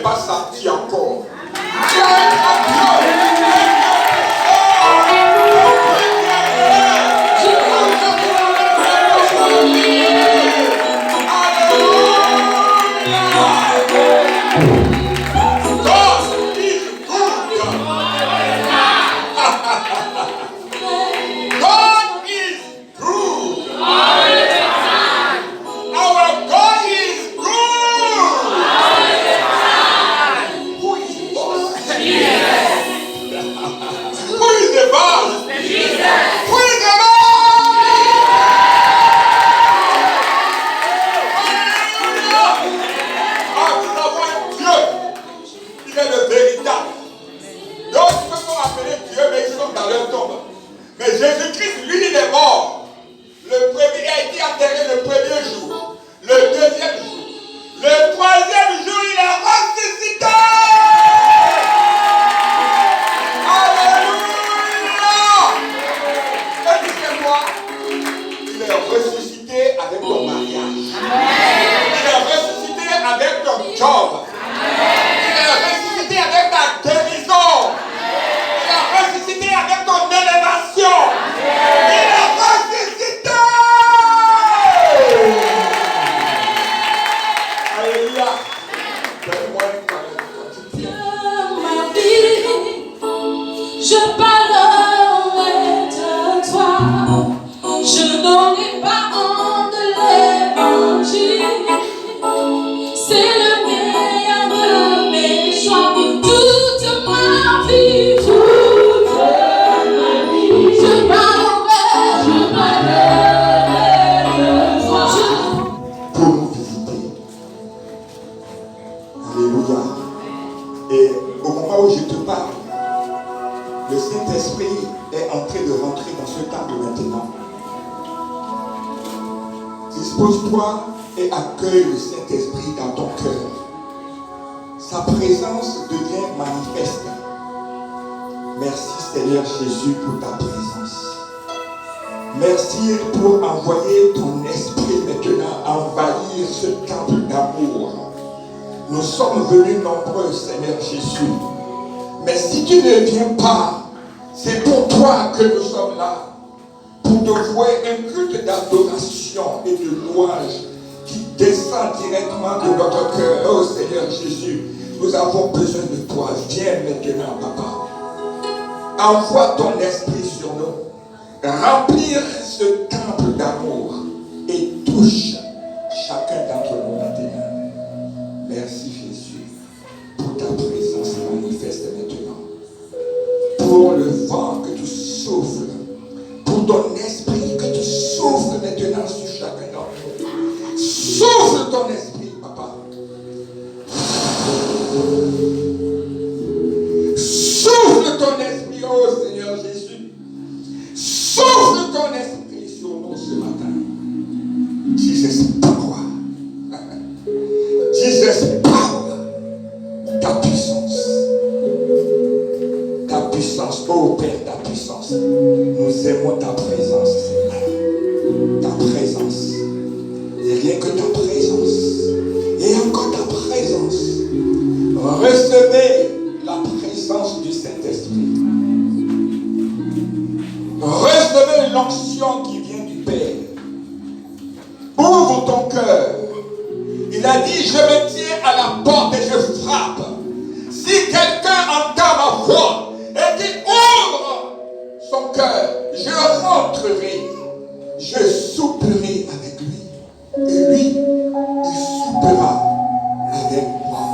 pas senti encore. Tu as un grand Dieu. Mais Jésus-Christ, lui, il est mort. Le premier a été enterré le premier jour, le deuxième jour, le troisième jour, il est ressuscité. Alléluia. Et tu sais quoi? Il est ressuscité avec ton mariage. Il est ressuscité avec ton job. Il est ressuscité avec ta guérison. Il est ressuscité avec ton élévation. Il est ressuscité. Alléluia. Donne-moi une parole. Ma vie, je parlerai de toi. Je n'aurai pas honte de l'évangile. C'est le meilleur de mes choix. Toute ma vie, toute ma vie, je parlerai de toi. Pour nous visiter. Alléluia. Et au moment où je te parle, le Saint-Esprit est en train de rentrer dans ce temple maintenant. Dispose-toi et accueille le Saint-Esprit dans ton cœur. Sa présence devient manifeste. Merci Seigneur Jésus pour ta présence. Merci pour envoyer ton esprit maintenant envahir ce temple d'amour. Nous sommes venus nombreux, Seigneur Jésus. Mais si tu ne viens pas, c'est pour toi que nous sommes là. Pour te vouer un culte d'adoration et de louange qui descend directement de notre cœur. Oh Seigneur Jésus, nous avons besoin de toi. Viens maintenant, Papa. Envoie ton esprit sur nous. Remplir ce temple d'amour et touche chacun d'entre nous maintenant. Merci Jésus pour ta présence manifeste maintenant. Pour le vent que tu souffles, pour ton esprit que tu souffles maintenant sur chacun d'entre nous. Souffle ton esprit, Papa. Souffle ton esprit, oh Seigneur Jésus. Souffle ton esprit sur nous ce matin. Jesus power. Jesus power. Ta puissance. Ta puissance, oh Père, ta puissance. Nous aimons ta présence, Seigneur. Ta présence. Et rien que ta présence. Et encore ta présence. Recevez la présence du Saint-Esprit. Recevez l'onction qui vient du Père. Ouvre ton cœur. Il a dit, je me tiens à la porte et je frappe. Si quelqu'un entend ma voix et qu'il ouvre son cœur, je rentrerai, je souperai avec lui. Et lui, il soupera avec moi.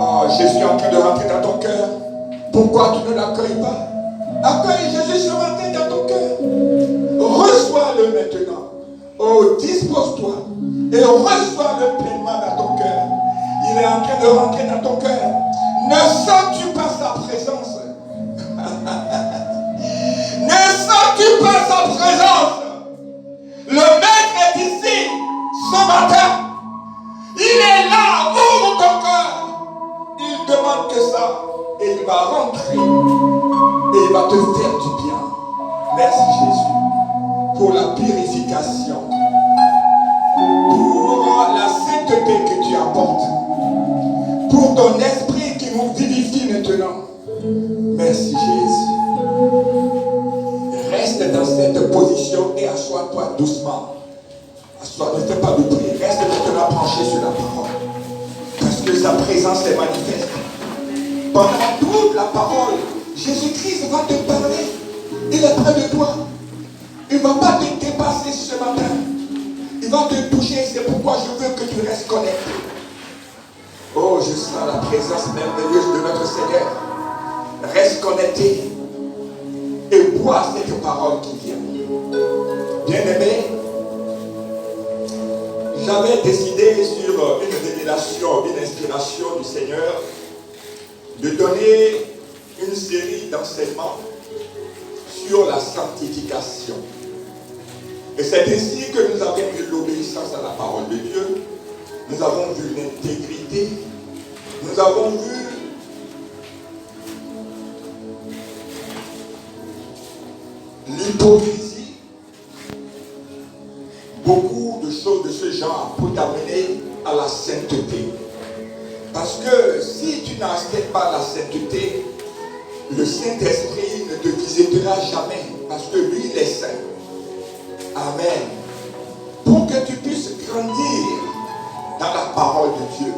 Oh, Jésus est en train de rentrer dans ton cœur. Pourquoi tu ne l'accueilles pas? Accueille Jésus ce matin dans ton cœur. Reçois-le maintenant. Oh, dispose-toi et reçois-le pleinement dans ton cœur. Il est en train de rentrer dans ton cœur. Ne sens-tu pas sa présence? Ne sens-tu pas sa présence? Le Maître est ici ce matin. Il est là, ouvre ton cœur. Il demande que ça et il va rentrer et il va te faire du bien. Merci Jésus pour la purification, pour la sainteté que tu apportes, pour ton esprit qui nous vivifie maintenant. Merci Jésus. Reste dans cette position et assois-toi doucement. Assois, ne fais pas de bruit. Reste maintenant penché sur la parole. Parce que sa présence est manifeste. Pendant toute la parole, Jésus-Christ va te parler. Il est près de toi. Il ne va pas te dépasser ce matin. Il va te toucher. C'est pourquoi je veux que tu restes connecté. Oh, je sens la présence merveilleuse de notre Seigneur. Reste connecté et bois cette parole qui vient. Bien-aimé, j'avais décidé sur une révélation, une inspiration du Seigneur de donner une série d'enseignements sur la sanctification. Et c'est ainsi que nous avons vu l'obéissance à la parole de Dieu, nous avons vu l'intégrité, nous avons vu l'hypocrisie, beaucoup de choses de ce genre pour t'amener à la sainteté. Parce que si tu n'accèdes pas à la sainteté, le Saint-Esprit ne te visitera jamais. Parce que lui, il est saint. Amen. Pour que tu puisses grandir dans la parole de Dieu.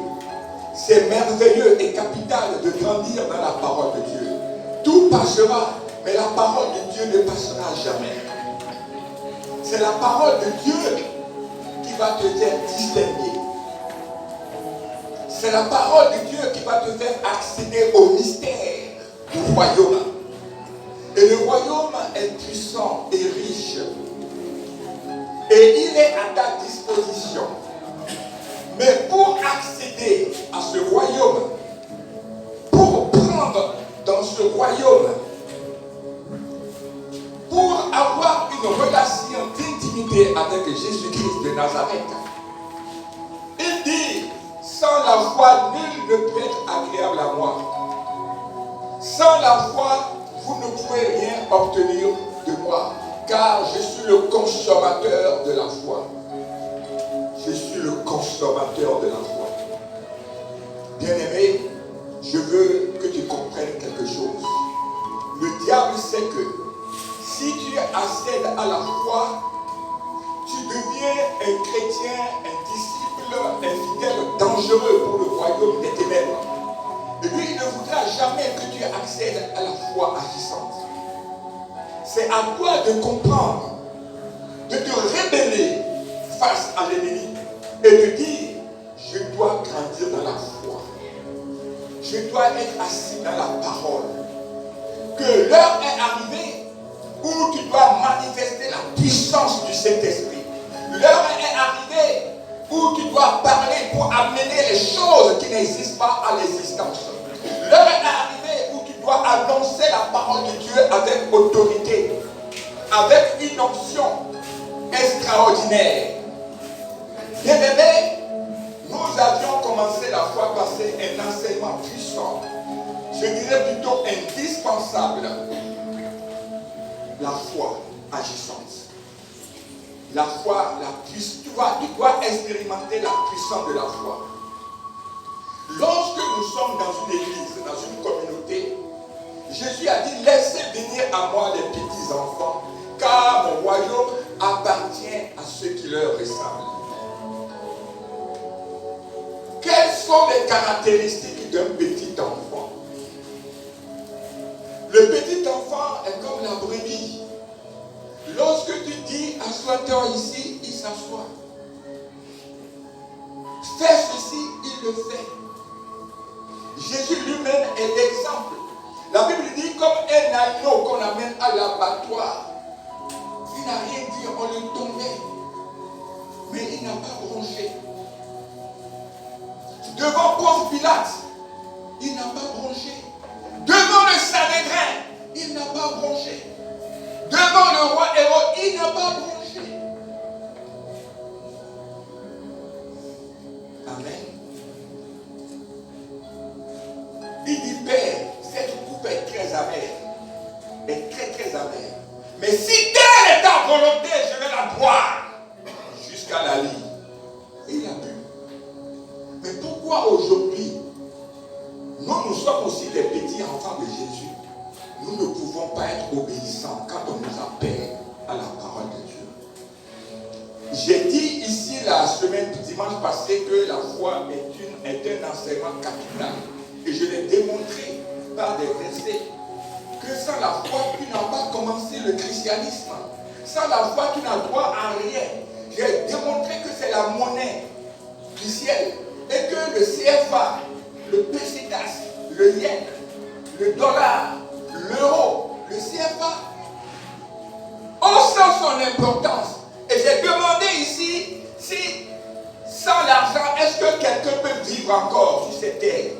C'est merveilleux et capital de grandir dans la parole de Dieu. Tout passera, mais la parole de Dieu ne passera jamais. C'est la parole de Dieu qui va te faire distinguer. C'est la parole de Dieu qui va te faire accéder au mystère du royaume. Et le royaume est puissant et riche. Et il est à ta disposition. Mais pour accéder à ce royaume, pour prendre dans ce royaume, pour avoir une relation d'intimité avec Jésus-Christ de Nazareth, il dit, sans la foi, nul ne peut être agréable à moi. Sans la foi, vous ne pouvez rien obtenir de moi, car je suis le consommateur de la foi. Je suis le consommateur de la foi. Bien-aimé, je veux que tu comprennes quelque chose. Le diable sait que si tu accèdes à la foi, tu deviens un chrétien, un disciple, un fidèle dangereux pour le royaume des ténèbres. Et lui, il ne voudra jamais que tu accèdes à la foi agissante. C'est à toi de comprendre, de te rébeller face à l'ennemi et de dire, je dois grandir dans la foi. Je dois être assis dans la parole. Que l'heure est arrivée où tu dois manifester la puissance du Saint-Esprit. L'heure est arrivée où tu dois parler pour amener les choses qui n'existent pas à l'existence. L'heure est arrivée où tu dois annoncer la parole de Dieu avec autorité, avec une onction extraordinaire. Bien-aimé, nous avions commencé la fois passée un enseignement puissant, je dirais plutôt indispensable. La foi agissante. La foi, la puissance. Tu dois expérimenter la puissance de la foi. Lorsque nous sommes dans une église, dans une communauté, Jésus a dit, laissez venir à moi les petits enfants, car mon royaume appartient à ceux qui leur ressemblent. Quelles sont les caractéristiques d'un petit enfant? Le petit enfant est comme la brebis. Lorsque tu dis, assois-toi ici, il s'assoit. Fais ceci, il le fait. Jésus lui-même est l'exemple. La Bible dit, comme un agneau qu'on amène à l'abattoir, il n'a rien dit, on le tombait. Mais il n'a pas bronché. Devant Ponce Pilate, il n'a pas bronché. Devant le Sanhédrin, il n'a pas bronché. Devant le roi Hérode, il n'a pas bronché. Amen. Il dit, Père, cette coupe est très amère. Est très très amère. Mais si telle est ta volonté, je vais la boire jusqu'à la lie. Et il a bu. Mais pourquoi aujourd'hui sommes aussi des petits enfants de Jésus, nous ne pouvons pas être obéissants quand on nous appelle à la parole de Dieu. J'ai dit ici la semaine du dimanche passé que la foi est un enseignement capital. Et je l'ai démontré par des versets que sans la foi, tu n'as pas commencé le christianisme. Sans la foi, tu n'as droit à rien. J'ai démontré que c'est la monnaie du ciel. Et que le CFA, le pesetas, le yen, le dollar, l'euro, le CFA ont son importance. Et j'ai demandé ici si sans l'argent, est-ce que quelqu'un peut vivre encore sur cette terre?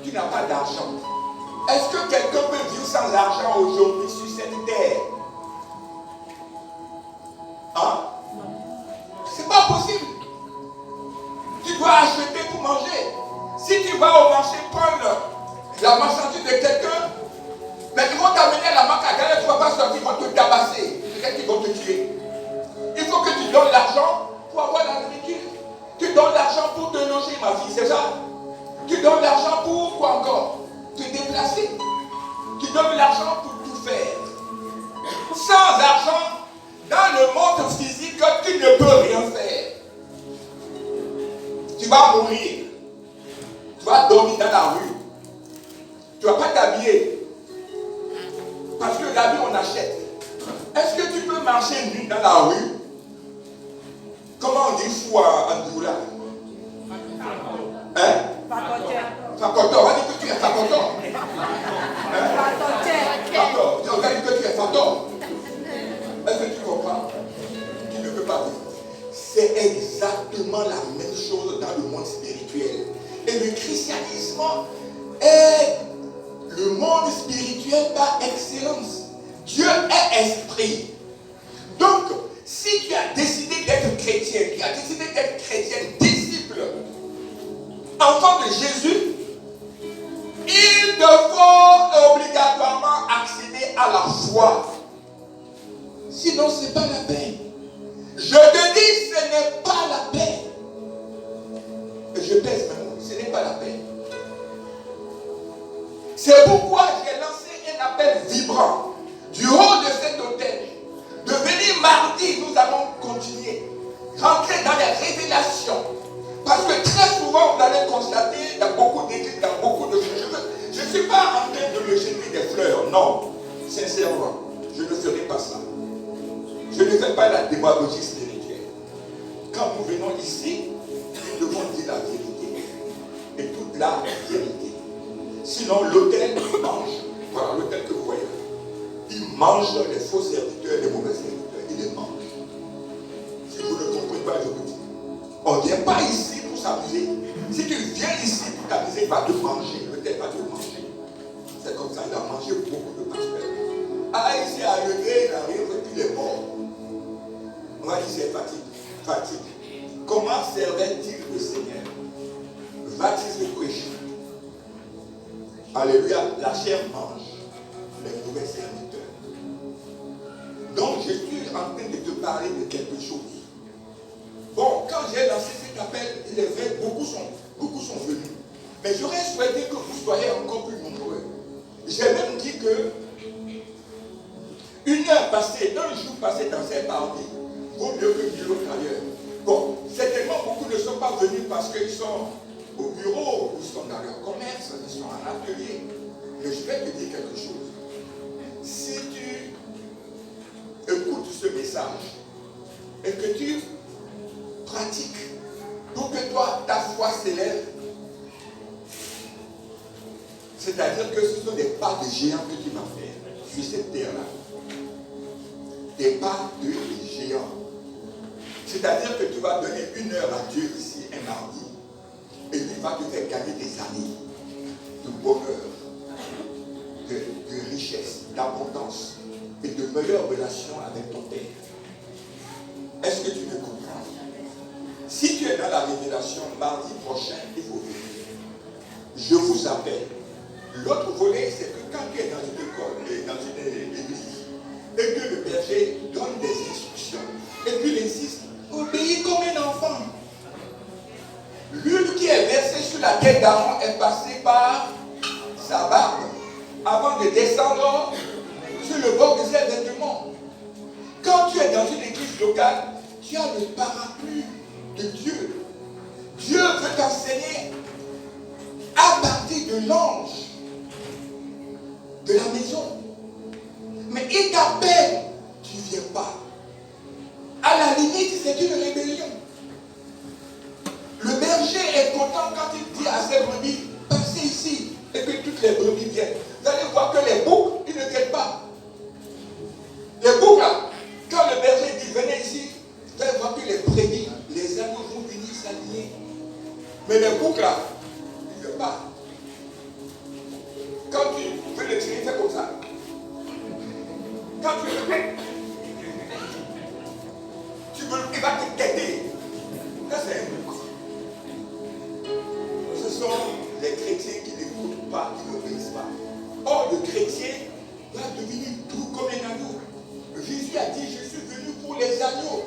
Tu n'as pas d'argent. Est-ce que quelqu'un peut vivre sans argent aujourd'hui sur cette terre? Hein? C'est pas possible. Tu dois acheter pour manger. Si tu vas au marché prendre la marchandise de quelqu'un, mais ils vont t'amener à la marque à gagner, tu ne vas pas sortir, ils vont te tabasser. Peut-être qu'ils vont te tuer. Il faut que tu donnes l'argent pour avoir la nourriture. Tu donnes l'argent pour te loger, ma fille, c'est ça? Tu donnes l'argent pour quoi encore? Te déplacer. Tu donnes l'argent pour tout faire. Sans argent, dans le monde physique, tu ne peux rien faire. Tu vas mourir. Tu vas dormir dans la rue. Tu ne vas pas t'habiller. Parce que l'habit, on achète. Est-ce que tu peux marcher nu dans la rue? Comment on dit fou en Doula? Hein? Facoteur. On va dire que tu es facoteur. On va dire que tu es facoteur. Est-ce que tu comprends? Tu ne peux pas vivre. C'est exactement la même chose dans le monde spirituel. Et le christianisme est le monde spirituel par excellence. Dieu est esprit. Donc, si tu as décidé d'être chrétien, tu as décidé d'être chrétien, disciple, enfant de Jésus, il te faut obligatoirement accéder à la foi. Sinon, ce n'est pas la paix. Je te dis, ce n'est pas la paix. Et je pèse mes mots, ce n'est pas la paix. C'est pourquoi j'ai lancé un appel vibrant du haut de cet hôtel. De venir mardi, nous allons continuer. Rentrer dans les révélations. Parce que très souvent, vous allez constater dans beaucoup d'églises, dans beaucoup de choses. Je ne suis pas en train de me jeter des fleurs. Non. Sincèrement, je ne ferai pas ça. Je ne fais pas la démagogie spirituelle. Quand nous venons ici, nous devons dire la vérité. Et toute la vérité. Sinon, l'autel mange. Voilà l'autel que vous voyez. Il mange les faux serviteurs, les mauvais serviteurs. Il les mange. Si vous ne comprenez pas, je vous dis. On ne vient pas ici pour s'amuser. Si tu viens ici pour t'amuser, il va te manger. L'autel va te manger. C'est comme ça, il a mangé beaucoup de pasteurs. Ah, ici, à Legré, il arrive et puis il est mort. On va dire c'est fatigue. Fatigue. Comment servait-il le Seigneur? Va-t-il le prêcher? Alléluia. La chair mange les mauvais serviteurs. Donc, je suis en train de te parler de quelque chose. Bon, quand j'ai lancé cet appel, il est vrai, beaucoup sont venus. Mais j'aurais souhaité que vous soyez encore plus nombreux. J'ai même dit que une heure passée, un jour passé dans cette partie, vaut mieux que 1000 autres ailleurs. Bon, certainement beaucoup ne sont pas venus parce qu'ils sont au bureau, ils sont dans leur commerce, ils sont en atelier. Mais je vais te dire quelque chose. Si tu écoutes ce message et que tu pratiques pour que toi, ta foi s'élève, c'est-à-dire que ce sont des pas de géants que tu vas faire sur cette terre-là. Des pas de géants. C'est-à-dire que tu vas donner une heure à Dieu ici un mardi. Et lui va te faire gagner des années de bonheur, de richesse, d'abondance et de meilleures relations avec ton Père. Est-ce que tu me comprends? Si tu es dans la révélation, mardi prochain, il faut venir. Je vous appelle. L'autre volet, c'est que quand tu es dans une école, dans une église, et que le berger donne des instructions, et puis il insiste, obéis comme un enfant. L'huile qui est versée sur la tête d'Aaron est passée par sa barbe avant de descendre sur le bord de ses vêtements. Quand tu es dans une église locale, tu as le parapluie de Dieu. Dieu veut t'enseigner à partir de l'ange de la maison. Mais il t'appelle, tu ne viens pas. À la limite, c'est une rébellion. Le berger est content quand il dit à ses brebis, passez ici, et que toutes les brebis viennent. Vous allez voir que les boucs, ils ne viennent pas. Les boucs là, quand le berger dit venez ici, vous allez voir que les brebis, les agneaux vont venir s'aligner. Mais les boucs là, ils ne viennent pas. Quand tu veux le tirer, fais comme ça. Quand tu le fais, il va te guetter. Ça c'est un bouc. Ce sont les chrétiens qui n'écoutent pas, qui n'obéissent pas. Or, le chrétien va devenir doux comme un agneau. Jésus a dit, je suis venu pour les agneaux.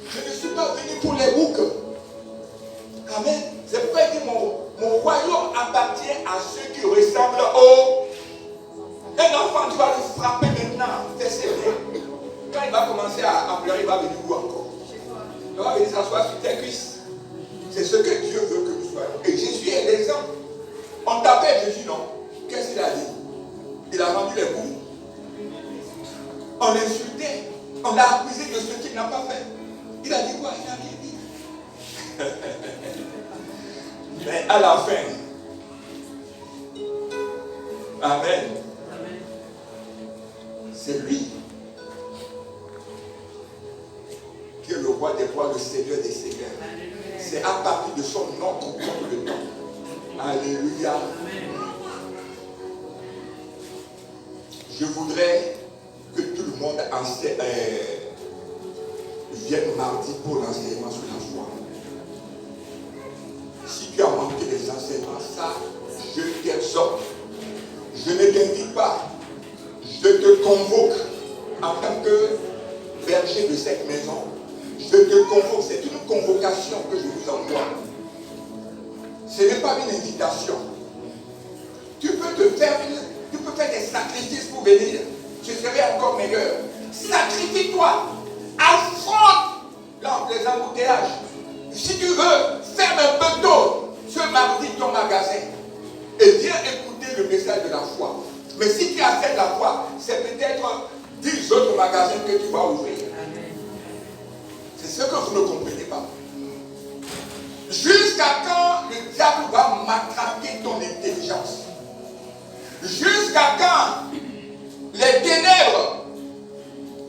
Je ne suis pas venu pour les boucs. Amen. C'est pourquoi il dit, mon royaume appartient à ceux qui ressemblent au... Un enfant, tu vas le frapper maintenant. Fais sérieux. Quand il va commencer à pleurer, il va venir où encore? Il va venir s'asseoir sur tes cuisses. C'est ce que Dieu veut que nous soyons. Et Jésus est l'exemple. On t'appelle Jésus, non? Qu'est-ce qu'il a dit? Il a rendu les coups. On l'insultait. On l'a accusé de ce qu'il n'a pas fait. Il a dit quoi? Il n'a rien dit. Mais à la fin, Amen. C'est lui qui est le roi des rois, le Seigneur des seigneurs. C'est à partir de son nom qu'on compte le temps. Alléluia. Je voudrais que tout le monde vienne mardi pour l'enseignement sur la foi. Si tu as manqué des enseignements, ça, je t'exhorte. Je ne t'invite pas. Je te convoque en tant que berger de cette maison. Je te convoque. C'est une convocation que je vous envoie. Ce n'est pas une invitation. Tu peux faire des sacrifices pour venir. Je serai encore meilleur. Sacrifie-toi. Affronte les embouteillages. Si tu veux, ferme un peu tôt ce mardi ton magasin et viens écouter le message de la foi. Mais si tu acceptes la foi, c'est peut-être 10 autres magasins que tu vas ouvrir. C'est ce que vous ne comprenez pas. Jusqu'à quand le diable va m'attraper ton intelligence? Jusqu'à quand les ténèbres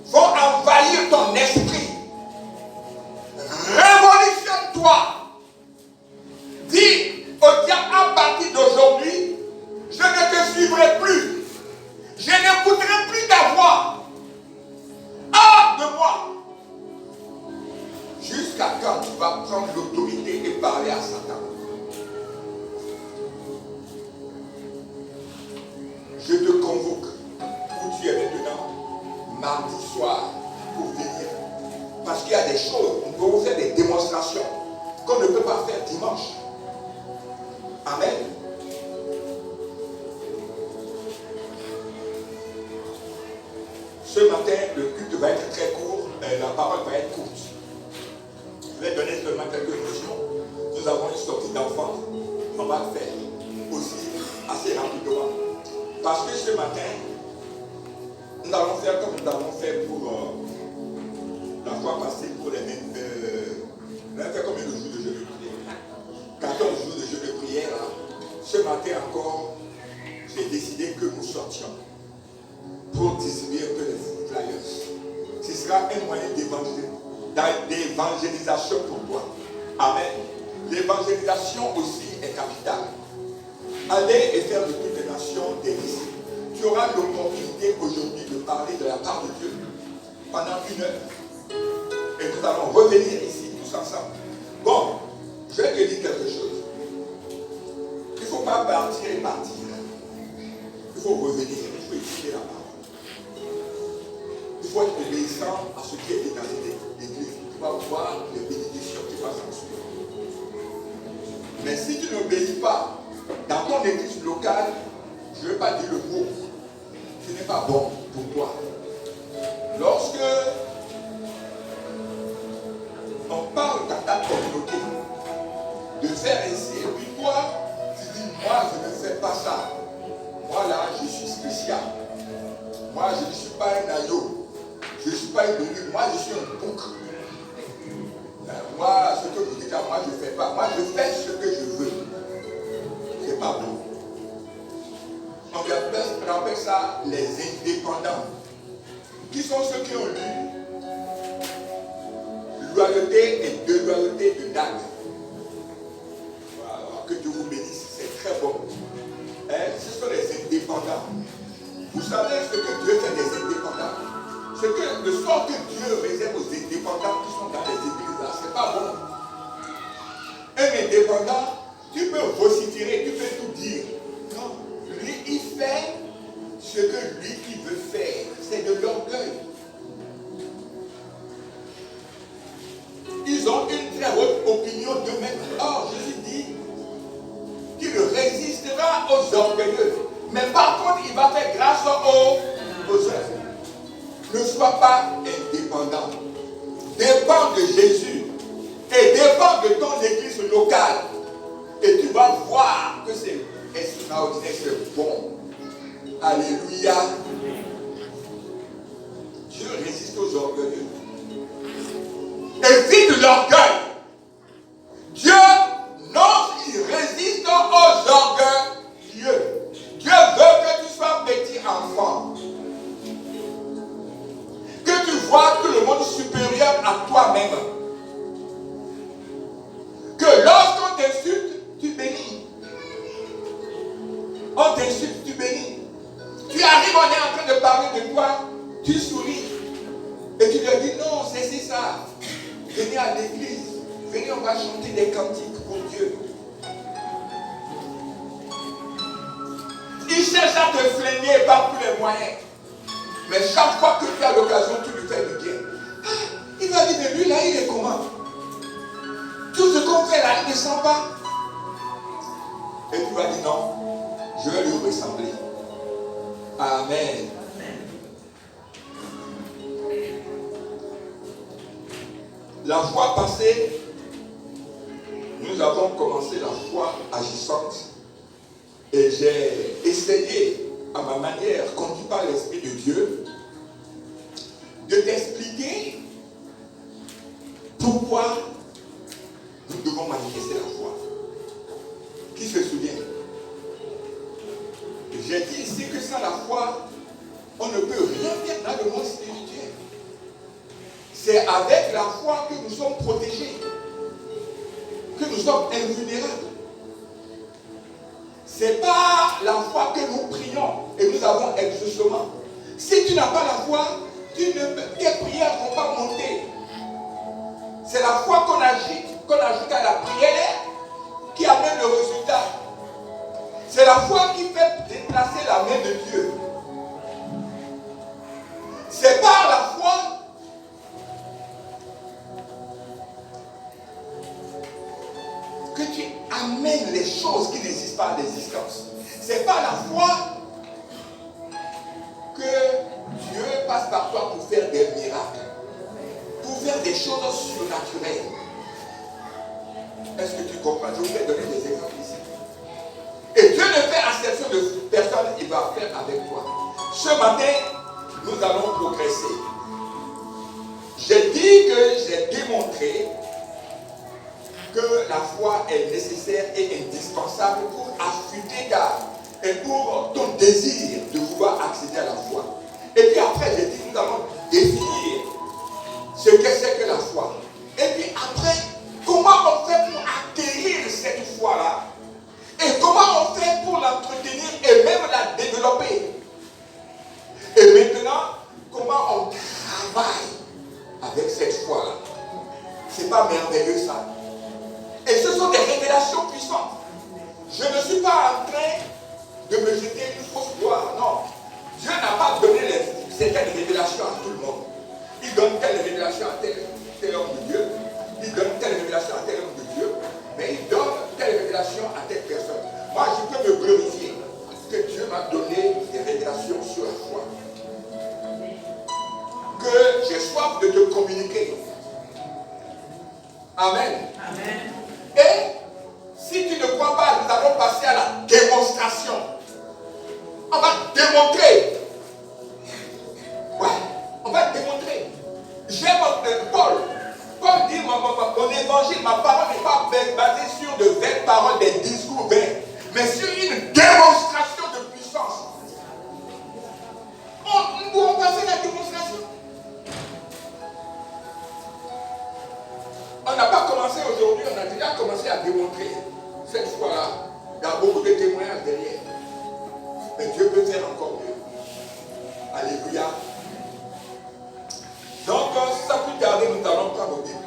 vont envahir ton esprit? Révolutionne-toi. Dis au diable, à partir d'aujourd'hui, je ne te suivrai plus. Je n'écouterai plus ta voix. Hors de moi. Jusqu'à quand tu vas prendre l'autorité et parler à Satan? Je te convoque où tu es maintenant, mardi soir, pour venir. Parce qu'il y a des choses, on peut vous faire des démonstrations qu'on ne peut pas faire dimanche. Amen. Ce matin, le culte va être très court, la parole va être courte. Je vais donner seulement quelques notions. Nous avons une sortie d'enfants. On va le faire aussi assez rapidement. Parce que ce matin, nous allons faire comme nous avons fait pour la fois passée pour les mêmes. On a fait combien de jours de jeûne de prière? 14 jours de jeûne de prière. Ce matin encore, j'ai décidé que nous sortions pour distribuer un peu les flyers. Ce sera un moyen d'évangélisation pour toi. Amen. L'évangélisation aussi est capitale. Allez et faire de toutes les nations des disciples. Tu auras l'opportunité aujourd'hui de parler de la part de Dieu pendant 1 heure. Et nous allons revenir ici tous ensemble. Bon, je vais te dire quelque chose. Il ne faut pas partir et partir. Il faut revenir, il faut étudier la parole. Il faut être obéissant à ce qui est dit dans l'église. Tu vas voir les bénédictions qui vont s'en suivre. Mais si tu n'obéis pas dans ton église locale, je veux pas dire le mot. Ce n'est pas bon pour toi. Lorsque on parle dans ta communauté de faire ainsi, et puis toi, tu dis, moi je ne fais pas ça. Moi là, je suis spécial. Moi je ne suis pas un agneau. Je ne suis pas une bélie. Moi je suis un bouc. Moi, ce que vous dites à moi, je ne fais pas. Moi je fais ce que je veux. C'est pas bon. On appelle ça les indépendants. Qui sont ceux qui ont lu loyauté et déloyauté de Dan. Voilà, que Dieu vous bénisse, c'est très bon. Ce sont les indépendants. Vous savez ce que Dieu fait des indépendants. Le sort que Dieu réserve aux indépendants qui sont dans les églises là, c'est pas bon. Un indépendant, tu peux vociférer, tu peux tout dire. Non, lui il fait ce que lui il veut faire. C'est de l'orgueil. Ils ont une très haute opinion d'eux-mêmes. Or, Jésus dit qu'il résistera aux orgueilleux. Mais par contre, il va faire grâce aux œuvres. Ne sois pas indépendant. Dépends de Jésus. Et dépends de ton église locale. Et tu vas voir que c'est extraordinaire, c'est bon. Alléluia. Dieu résiste aux orgueilleux. Évite l'orgueil. Dieu, non, il résiste aux orgueilleux. Dieu veut que tu sois petit enfant. Que tu vois tout le monde supérieur à toi-même. Que lorsqu'on t'insulte, tu bénis. On t'insulte, tu bénis. Tu arrives, on est en train de parler de toi, tu souris. Et tu lui dis non, c'est ça. Venez à l'église. Venez, on va chanter des cantiques pour Dieu. Il cherche à te flinguer par tous les moyens. Mais chaque fois que tu as l'occasion, tu lui fais du bien. Ah, il va dire, mais lui là, il est comment? Tout ce qu'on fait là, il ne sent pas. Et tu vas dire non, je vais lui ressembler. Amen. La fois passée, nous avons commencé la foi agissante et j'ai essayé, à ma manière, conduit par l'Esprit de Dieu, de t'expliquer pourquoi nous devons manifester la foi. Qui se souvient? J'ai dit ici que sans la foi, on ne peut rien faire dans le monde spirituel. C'est avec la foi que nous sommes protégés, que nous sommes invulnérables. C'est par la foi que nous prions et nous avons exaucement. Si tu n'as pas la foi, tes prières ne vont pas monter. C'est la foi qu'on ajoute à la prière qui amène le résultat. C'est la foi qui fait déplacer la main de Dieu. C'est par la foi que tu amènes les choses qui n'existent pas à l'existence. C'est par la foi que Dieu passe par toi pour faire des miracles, pour faire des choses surnaturelles. Est-ce que tu comprends? Je vous vais donner des exemples ici. Et Dieu ne fait exception de personne, il va faire avec toi. Ce matin, nous allons progresser. J'ai dit que j'ai démontré que la foi est nécessaire et indispensable pour affûter et pour ton désir de vouloir accéder à la foi. Et puis après, j'ai dit, nous allons définir ce que c'est que la foi. Et puis après, comment on fait pour acquérir cette foi-là? Et comment on fait pour l'entretenir et même la développer? Et maintenant, comment on travaille avec cette foi-là? C'est pas merveilleux ça? Et ce sont des révélations puissantes. Je ne suis pas en train de me jeter une fausse gloire. Non. Dieu n'a pas donné certaines révélations à tout le monde. Il donne telle révélation à tel homme de Dieu. Il donne telle révélation à tel homme de Dieu. Mais il donne telle révélation à telle personne. Moi, je peux me glorifier parce que Dieu m'a donné donner des révélations sur la foi. Que j'ai soif de te communiquer. Amen. Amen. Et si tu ne crois pas, nous allons passer à la démonstration. On va démontrer. Ouais, on va démontrer. J'aime Paul. Paul dit, mon évangile, ma parole n'est pas basée sur de vaines paroles, des discours vains, mais sur une démonstration de puissance. Nous pouvons passer à la démonstration. On n'a pas commencé aujourd'hui, on a déjà commencé à démontrer. Cette fois-là, il y a beaucoup de témoignages derrière. Mais Dieu peut faire encore mieux. Alléluia. Donc, sans plus tarder, nous allons prendre nos Bibles.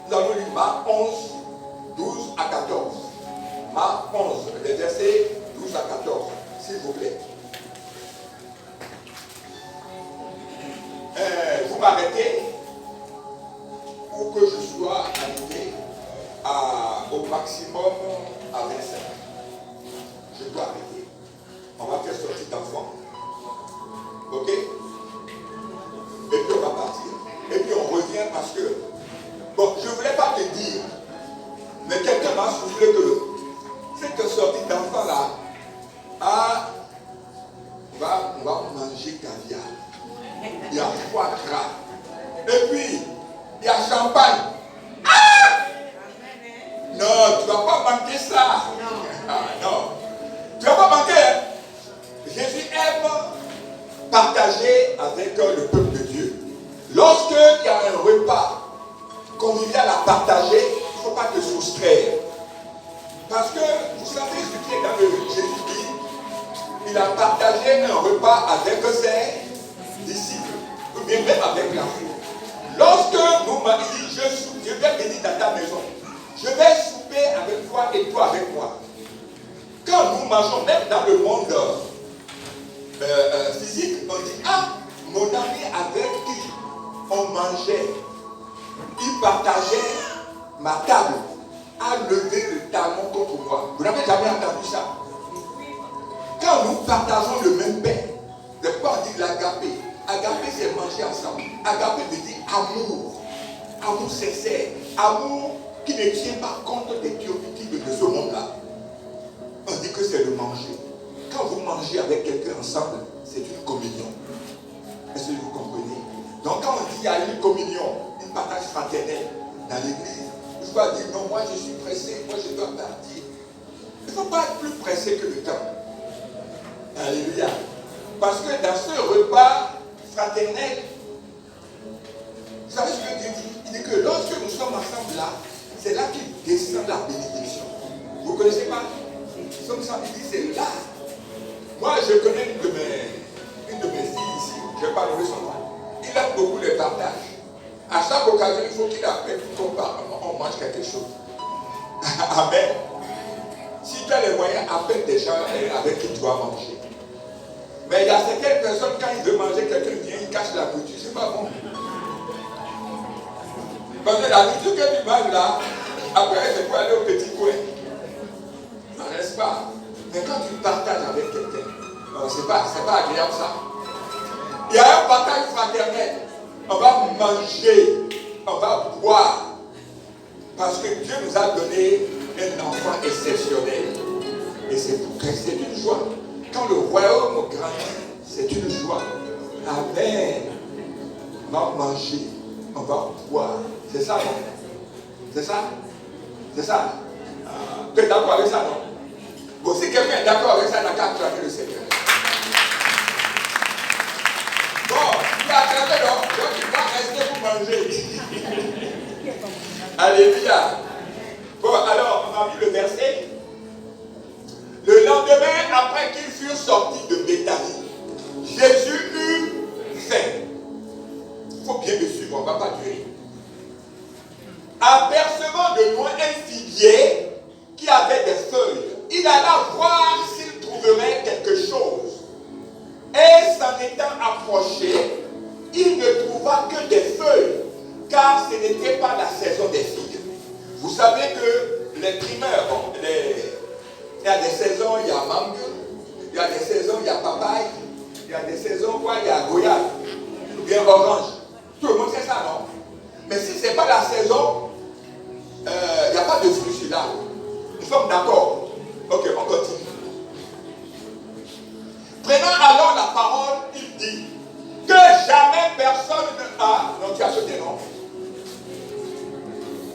Nous allons lire Marc 11, 12 à 14. Marc 11, les versets 12 à 14, s'il vous plaît. Vous m'arrêtez pour que je sois arrivé au maximum à 25. Je dois arrêter. On va faire sortir d'enfants. Ok? Et puis on va partir. Et puis on revient parce que, bon, je ne voulais pas te dire, mais quelqu'un m'a soufflé que cette sortie d'enfant là, on va manger caviar. Il y a foie gras. Et puis, il y a champagne. Ah! Non, tu ne vas pas manquer ça. Non. Tu ne vas pas manquer. Jésus aime partager avec le peuple de Dieu. Lorsqu'il y a un repas convivial à partager, il ne faut pas te soustraire. Parce que vous savez ce qui est dans le Jésus-Christ, il a partagé un repas avec ses disciples, ou bien même avec la foule. Lorsque je vais venir dans ta maison, je vais souper avec toi et toi avec moi. Quand nous mangeons, même dans le monde physique, on dit, mon ami avec qui on mangeait, il partageait ma table, a levé le talon contre moi. Vous n'avez jamais entendu ça? Quand nous partageons le même pain, le pain dit l'agapé. Agapé, c'est manger ensemble. Agapé veut dire amour. Amour sincère. Amour qui ne tient pas compte des turpitudes de ce monde-là. On dit que c'est le manger. Quand vous mangez avec quelqu'un ensemble, c'est une communion. Est-ce que vous comprenez? Donc quand on dit qu'il y a une communion, une partage fraternelle dans l'église, je dois dire non, moi je suis pressé, moi je dois partir. Il ne faut pas être plus pressé que le temps. Alléluia. Parce que dans ce repas fraternel, vous savez ce que Dieu dit? Il dit que lorsque nous sommes ensemble là, c'est là qu'il descend la bénédiction. Vous ne connaissez pas? Nous sommes ensemble, il dit c'est là. Moi je connais une de mes filles ici, je ne vais pas nommer son nom. Il aime beaucoup les partages. À chaque occasion, il faut qu'il appelle pour qu'on mange quelque chose. Amen. Si tu as les moyens, appelle des gens avec qui tu dois manger. Mais il y a certaines personnes, quand ils veulent manger, quelqu'un vient, il cache la nourriture. C'est pas bon. Parce que la nourriture que tu manges là, après, c'est pour aller au petit coin. N'est-ce pas? Mais quand tu partages avec quelqu'un, c'est pas agréable ça. Il y a un partage fraternel. On va manger, on va boire. Parce que Dieu nous a donné un enfant exceptionnel. Et c'est une joie. Quand le royaume grandit, c'est une joie. Amen. On va manger, on va boire. C'est ça, non? C'est ça? C'est ça? Tu es d'accord avec ça, non? Bon, si quelqu'un est d'accord avec ça, il n'a qu'à acclamer le Seigneur. Bon, tu as acclamé, non? Donc tu vas rester pour manger. Alléluia. Bon, alors, on a vu le verset. Le lendemain, après qu'ils furent sortis de Béthanie, Jésus eut faim. Il faut bien me suivre, on ne va pas durer. Apercevant de loin un figuier qui avait des feuilles, il alla voir s'il trouverait quelque chose. Et s'en étant approché, il ne trouva que des feuilles, car ce n'était pas la saison des figues. Vous savez que les primeurs, il y a des saisons, il y a mangue, Il y a des saisons, il y a papaye. Il y a des saisons, quoi, il y a goyave. Ou bien orange. Tout le monde sait ça, non? Mais si ce n'est pas la saison, il n'y a pas de fruits sur l'arbre. Nous sommes d'accord. Ok, on continue. Prenant alors la parole, il dit que jamais personne ne a. Non, tu as sauté, non?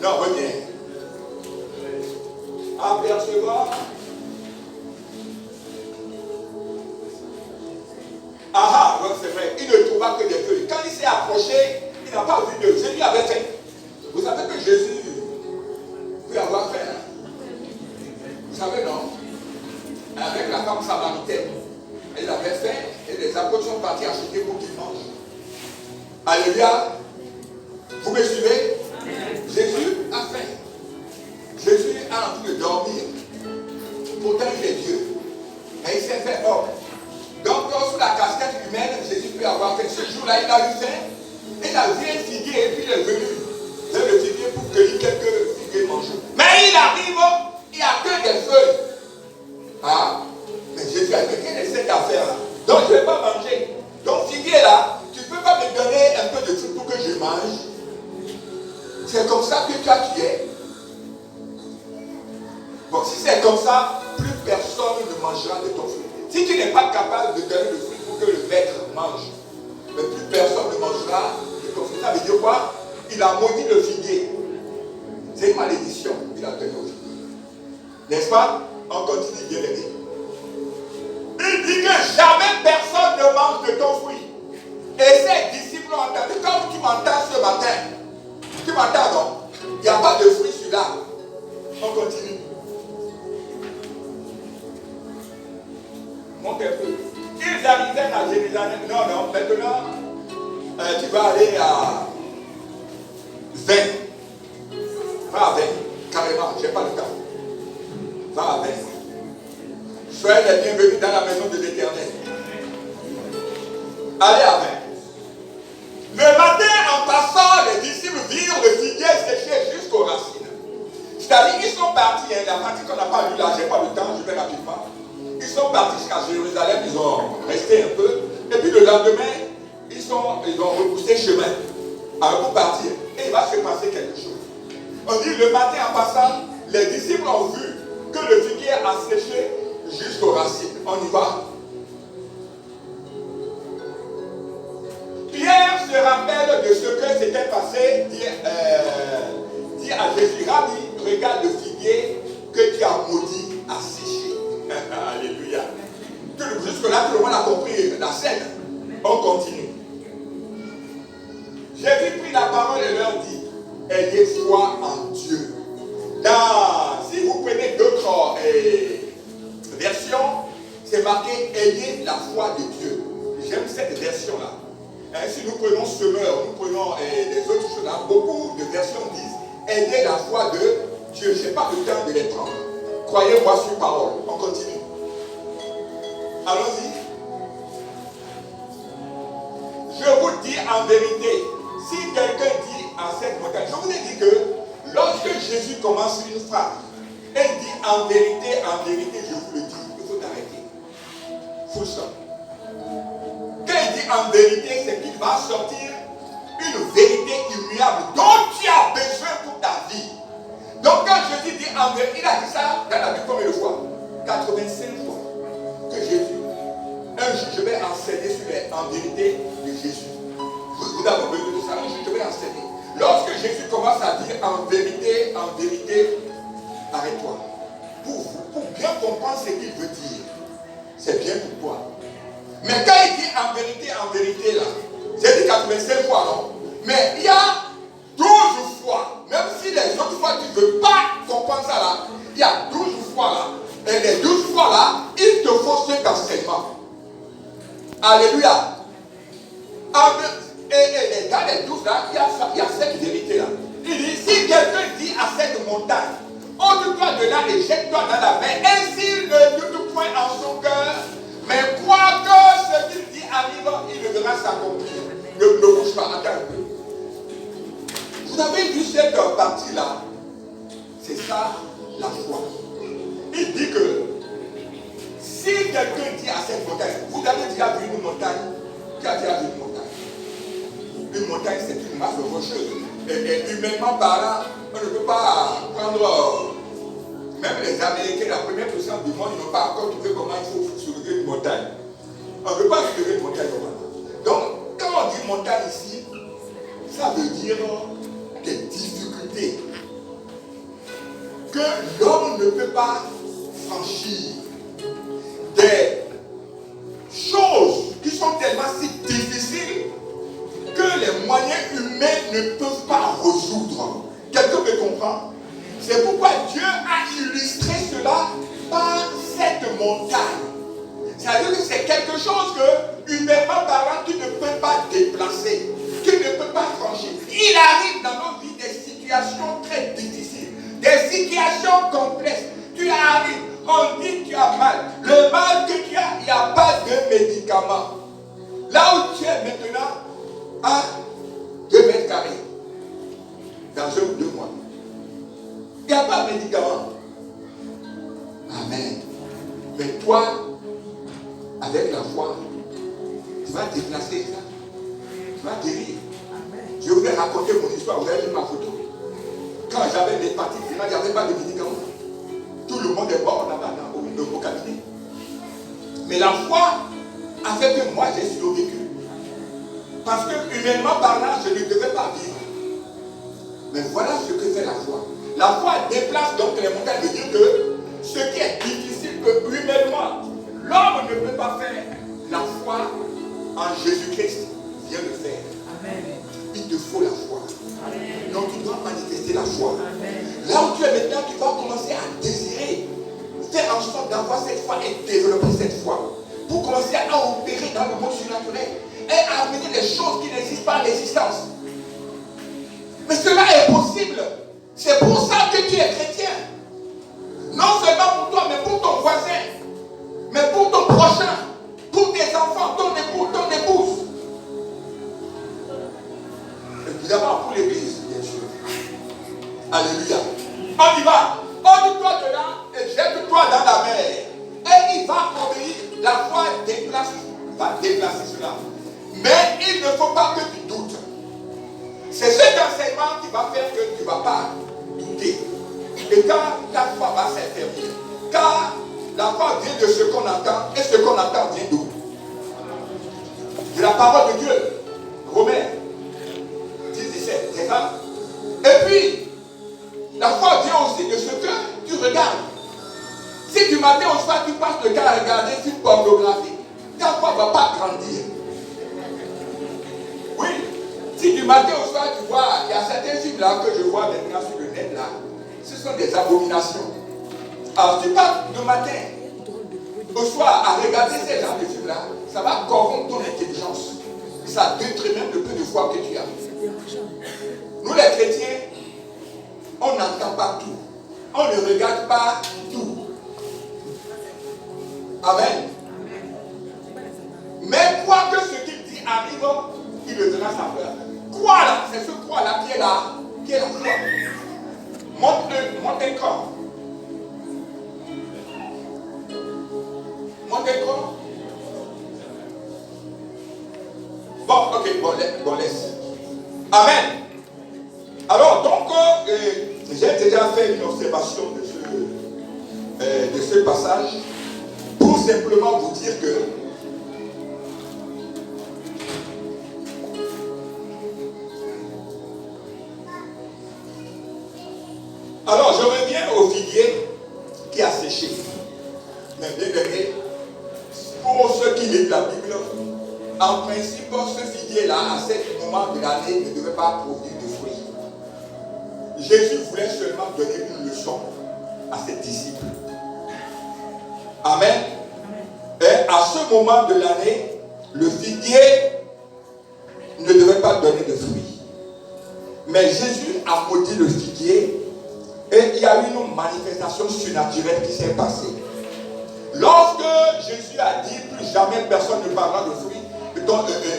Non, reviens. Apercevoir. Ah, donc c'est vrai, il ne trouva que des feuilles. Quand il s'est approché, il n'a pas vu de. Jésus avait faim. Vous savez que Jésus peut avoir faim. Vous savez, non? Avec la femme samaritaine. Elle avait faim et les apôtres sont partis acheter pour qu'ils mangent. Alléluia. Vous me suivez? Jésus a faim. Jésus a envie de dormir. Pourtant, il est Dieu. Et il s'est fait homme. Donc, sous la casquette humaine, Jésus peut avoir fait. Ce jour-là, il a eu faim. Il a vu un figuier et puis il est venu vers le figuier pour cueillir quelques figuiers manger. Mais il arrive, il n'y a que des feuilles. Ah, mais Jésus a dit, quelle est cette affaire-là? Donc, je ne vais pas manger. Donc, figuier là, tu ne peux pas me donner un peu de truc pour que je mange. C'est comme ça que toi tu es. Bon, si c'est comme ça, plus personne ne mangera de ton fruit. Si tu n'es pas capable de donner le fruit pour que le maître mange, mais plus personne ne mangera de ton fruit. Ça veut dire quoi? Il a maudit le figuier. C'est une malédiction qu'il a donnée au figuier. N'est-ce pas? On continue, bien aimé. Il dit que jamais personne ne mange de ton fruit. Et ses disciples ont entendu. Comme tu m'entends ce matin, tu m'entends, non? Il n'y a pas de fruit sur l'arbre. On continue. Monte un peu. Ils arrivèrent à Jérusalem. Non, maintenant, tu vas aller à 20. Va à 20. Carrément, je n'ai pas le temps. Va à 20. Soyez les bienvenus dans la maison de l'Éternel. Allez à 20. Le matin, en passant, les disciples virent le figuier séché jusqu'aux racines. C'est-à-dire qu'ils sont partis, la partie qu'on n'a pas lue là, je n'ai pas le temps, je vais rapidement. Ils sont partis jusqu'à Jérusalem, ils ont resté un peu, et puis le lendemain, ils ont repoussé chemin pour partir. Et il va se passer quelque chose. On dit le matin en passant, les disciples ont vu que le figuier a séché jusqu'aux racines. On y va. Pierre se rappelle de ce que s'était passé, dit à Jésus, Rabbi, regarde le figuier que tu as maudit à sécher. Alléluia. Jusque-là, tout le monde a compris la scène. On continue. Jésus prit la parole et leur dit, ayez foi en Dieu. Si vous prenez d'autres versions, c'est marqué, ayez la foi de Dieu. J'aime cette version-là. Si nous prenons semeur, nous prenons des autres choses, là, beaucoup de versions disent, ayez la foi de Dieu. Je n'ai pas le temps de les prendre. Croyez-moi sur parole. On continue. Allons-y. Je vous dis en vérité, si quelqu'un dit à cette montagne, je vous ai dit que lorsque Jésus commence une phrase, il dit en vérité, je vous le dis, il faut arrêter. Full stop. Quand il dit en vérité, c'est qu'il va sortir une vérité immuable dont tu as besoin pour ta vie. Donc quand Jésus dit en vérité, il a dit ça dans la Bible combien de fois? 85 fois. Que Jésus. Un jour, je vais enseigner sur en vérité de Jésus. Vous avez besoin de ça. Un jour, je vais enseigner. Lorsque Jésus commence à dire en vérité, arrête-toi. Pour bien comprendre ce qu'il veut dire, c'est bien pour toi. Mais quand il dit en vérité là, j'ai dit 85 fois, non? Mais il y a 12 fois, même si les autres fois tu ne veux pas comprendre ça là, il y a 12 fois là. Et les 12 fois là, il te faut cet enseignement. Alléluia. Et dans les 12 là, il y a cette vérité là. Il dit, si quelqu'un dit à cette montagne, ôte-toi de là et jette-toi dans la mer, ainsi ne doute point en son cœur, mais crois que ce qu'il dit arrive, il le verra s'accomplir. Ne bouge pas, attends un peu. Vous avez vu cette partie-là? C'est ça la foi. Il dit que si Si quelqu'un dit à cette montagne, vous avez déjà vu une montagne? Qui a déjà vu une montagne? Une montagne, c'est une masse rocheuse. Et humainement parlant, on ne peut pas prendre. Même les Américains, la première puissance du monde, ils n'ont pas encore trouvé comment il faut soulever une montagne. On ne peut pas soulever une montagne normalement. Donc, quand on dit montagne ici, ça veut dire des difficultés que l'homme ne peut pas franchir. Des choses qui sont tellement si difficiles que les moyens humains ne peuvent pas résoudre. Quelqu'un me comprend? C'est pourquoi Dieu a illustré cela par cette montagne. C'est-à-dire que c'est quelque chose que, humainement parlant, tu ne peux pas déplacer, tu ne peux pas franchir. Il arrive dans nos vies des situations très difficiles, des situations complexes. Tu arrives, on dit que tu as mal. Le mal que tu as, il n'y a pas de médicament. Là où tu es maintenant, à 2 mètres carrés, dans 1 ou 2 mois. Il n'y a pas de médicament. Amen. Mais toi, avec la foi, tu vas déplacer ça. Tu vas guérir. Je vous ai raconté mon histoire, vous avez vu ma photo. Quand j'avais l'hépatite, il n'y avait pas de médicament. Tout le monde est mort là-bas, au cabinet. Mais la foi a fait que moi, j'ai survécu. Parce que, humainement parlant, je ne devais pas vivre. Mais voilà ce que fait la foi. La foi déplace donc les montagnes, de dire que ce qui est difficile, que humainement, l'homme ne peut pas faire, la foi en Jésus-Christ vient le faire. Amen. Il te faut la foi. Amen. Donc tu dois manifester la foi. Amen. Là où tu es maintenant, tu vas commencer à désirer, faire en sorte d'avoir cette foi et développer cette foi. Pour commencer à opérer dans le monde surnaturel et à amener des choses qui n'existent pas à l'existence. Mais cela est possible. C'est pour ça que tu es chrétien. Non seulement pour toi, mais pour ton voisin, mais pour ton prochain, pour tes enfants, ton époux, ton épouse. Évidemment pour l'église, bien sûr. Alléluia. On y va. Ôte-toi de là et jette-toi dans la mer. Et il va obéir. La foi va déplacer cela. Mais il ne faut pas que tu doutes. C'est cet enseignement qui va faire que tu ne vas pas douter. Et quand ta foi va s'intervenir, car la foi vient de ce qu'on entend, et ce qu'on entend vient d'où? De la parole de Dieu. Romains 10, 17, c'est ça? Et puis, la foi vient aussi de ce que tu regardes. Si du matin au soir tu passes le temps à regarder une film pornographique, ta foi ne va pas grandir. Oui. Si du matin au soir tu vois, il y a certains films là que je vois maintenant sur le net là, ce sont des abominations. Alors tu passes le matin au soir à regarder ces genres de films là, ça va corrompre ton intelligence. Ça détruit même le peu de foi que tu as. Nous les chrétiens, on n'entend pas tout. On ne regarde pas tout. Amen. Mais crois que ce qu'il dit arrive, il le donnera sa peur. Crois là, c'est ce croix là qui est là, qui est la foi. Monte un corps. Monte un corps. Bon, ok, bon, laisse. Amen. Alors, donc, j'ai déjà fait une observation de ce passage pour simplement vous dire que alors, je reviens au figuier qui a séché. Mais bien aimé, pour ceux qui lisent la Bible, en principe, ce figuier-là, à ce moment de l'année, ne devait pas produire de fruits. Jésus voulait seulement donner une leçon à ses disciples. Amen. Et à ce moment de l'année, le figuier ne devait pas donner de fruits. Mais Jésus a maudit le figuier et il y a eu une manifestation surnaturelle qui s'est passée. Lorsque Jésus a dit plus jamais personne ne parlera de fruits,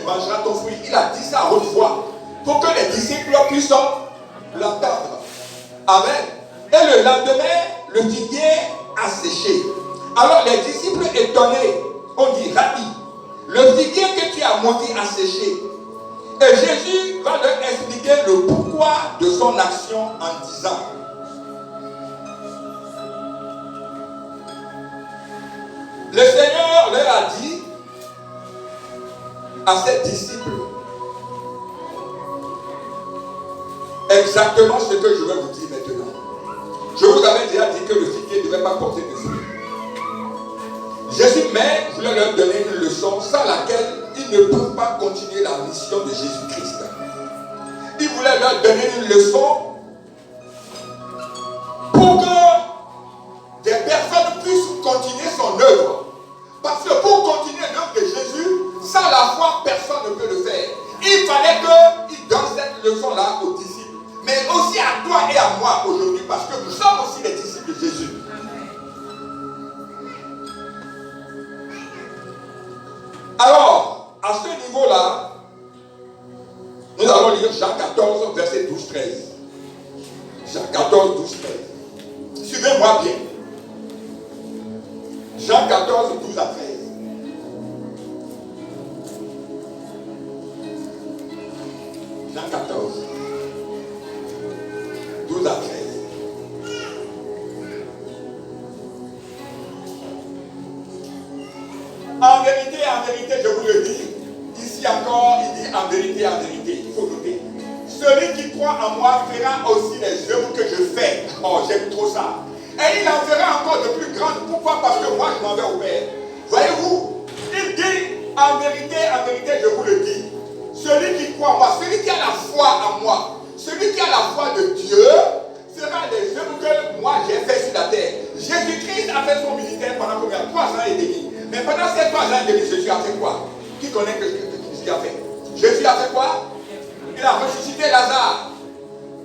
mangera ton fruit, il a dit ça à haute voix pour que les disciples puissent l'entendre. Amen. Et le lendemain, le figuier a séché. Alors les disciples étonnés ont dit, Rabbi, le figuier que tu as maudit a séché. Et Jésus va leur expliquer le pourquoi de son action en disant, le Seigneur leur a dit à ses disciples exactement ce que je vais vous dire maintenant. Je vous avais déjà dit que le figuier ne devait pas porter de fruits. Jésus même voulait leur donner une leçon sans laquelle ils ne peuvent pas continuer la mission de Jésus-Christ. Il voulait leur donner une leçon pour que des personnes puissent continuer son œuvre. Parce que pour continuer l'œuvre de Jésus, sans la foi, personne ne peut le faire. Il fallait qu'il donne cette leçon-là aux disciples. Mais aussi à toi et à moi aujourd'hui, parce que nous sommes aussi les disciples de Jésus. Alors, à ce niveau-là, nous allons lire Jean 14, verset 12-13. Jean 14, 12-13. Suivez-moi bien. Jean 14, 12 à 13. Jean 14, 12 à 13. En vérité, je vous le dis, ici encore, il dit en vérité, il faut noter. Celui qui croit en moi fera aussi les œuvres que je fais. Oh, j'aime trop ça. Et il en fera encore de plus grandes. Pourquoi? Parce que moi, je m'en vais au Père. Voyez-vous, il dit en vérité, je vous le dis. Celui qui croit en moi, celui qui a la foi en moi, celui qui a la foi de Dieu, fera les œuvres que moi j'ai fait sur la terre. Jésus-Christ a fait son ministère pendant combien? 3 ans et demi. Mais pendant ces 3 ans et demi, Jésus a fait quoi? Qui connaît que Jésus a fait? Jésus a fait quoi? Il a ressuscité Lazare.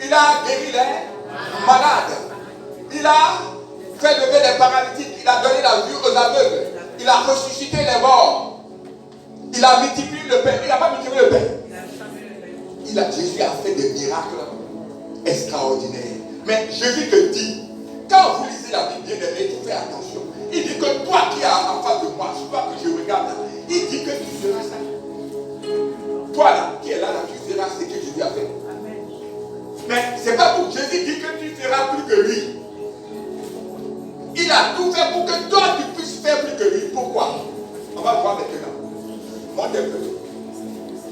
Il a guéri les malades. Il a fait lever les paralytiques. Il a donné la vue aux aveugles. Il a ressuscité les morts. Il a multiplié le pain. Il n'a pas multiplié le pain. Jésus a fait des miracles extraordinaires. Mais Jésus te dit, quand vous lisez la Bible, bien aimé, tu fais attention. Il dit que toi qui es en face de moi, toi que je regarde là, il dit que tu feras ça. Toi là, qui es là, tu feras ce que Jésus a fait. Amen. Mais c'est pas tout. Jésus dit que tu feras plus que lui. Il a tout fait pour que toi tu puisses faire plus que lui. Pourquoi? On va voir maintenant. Montez un peu.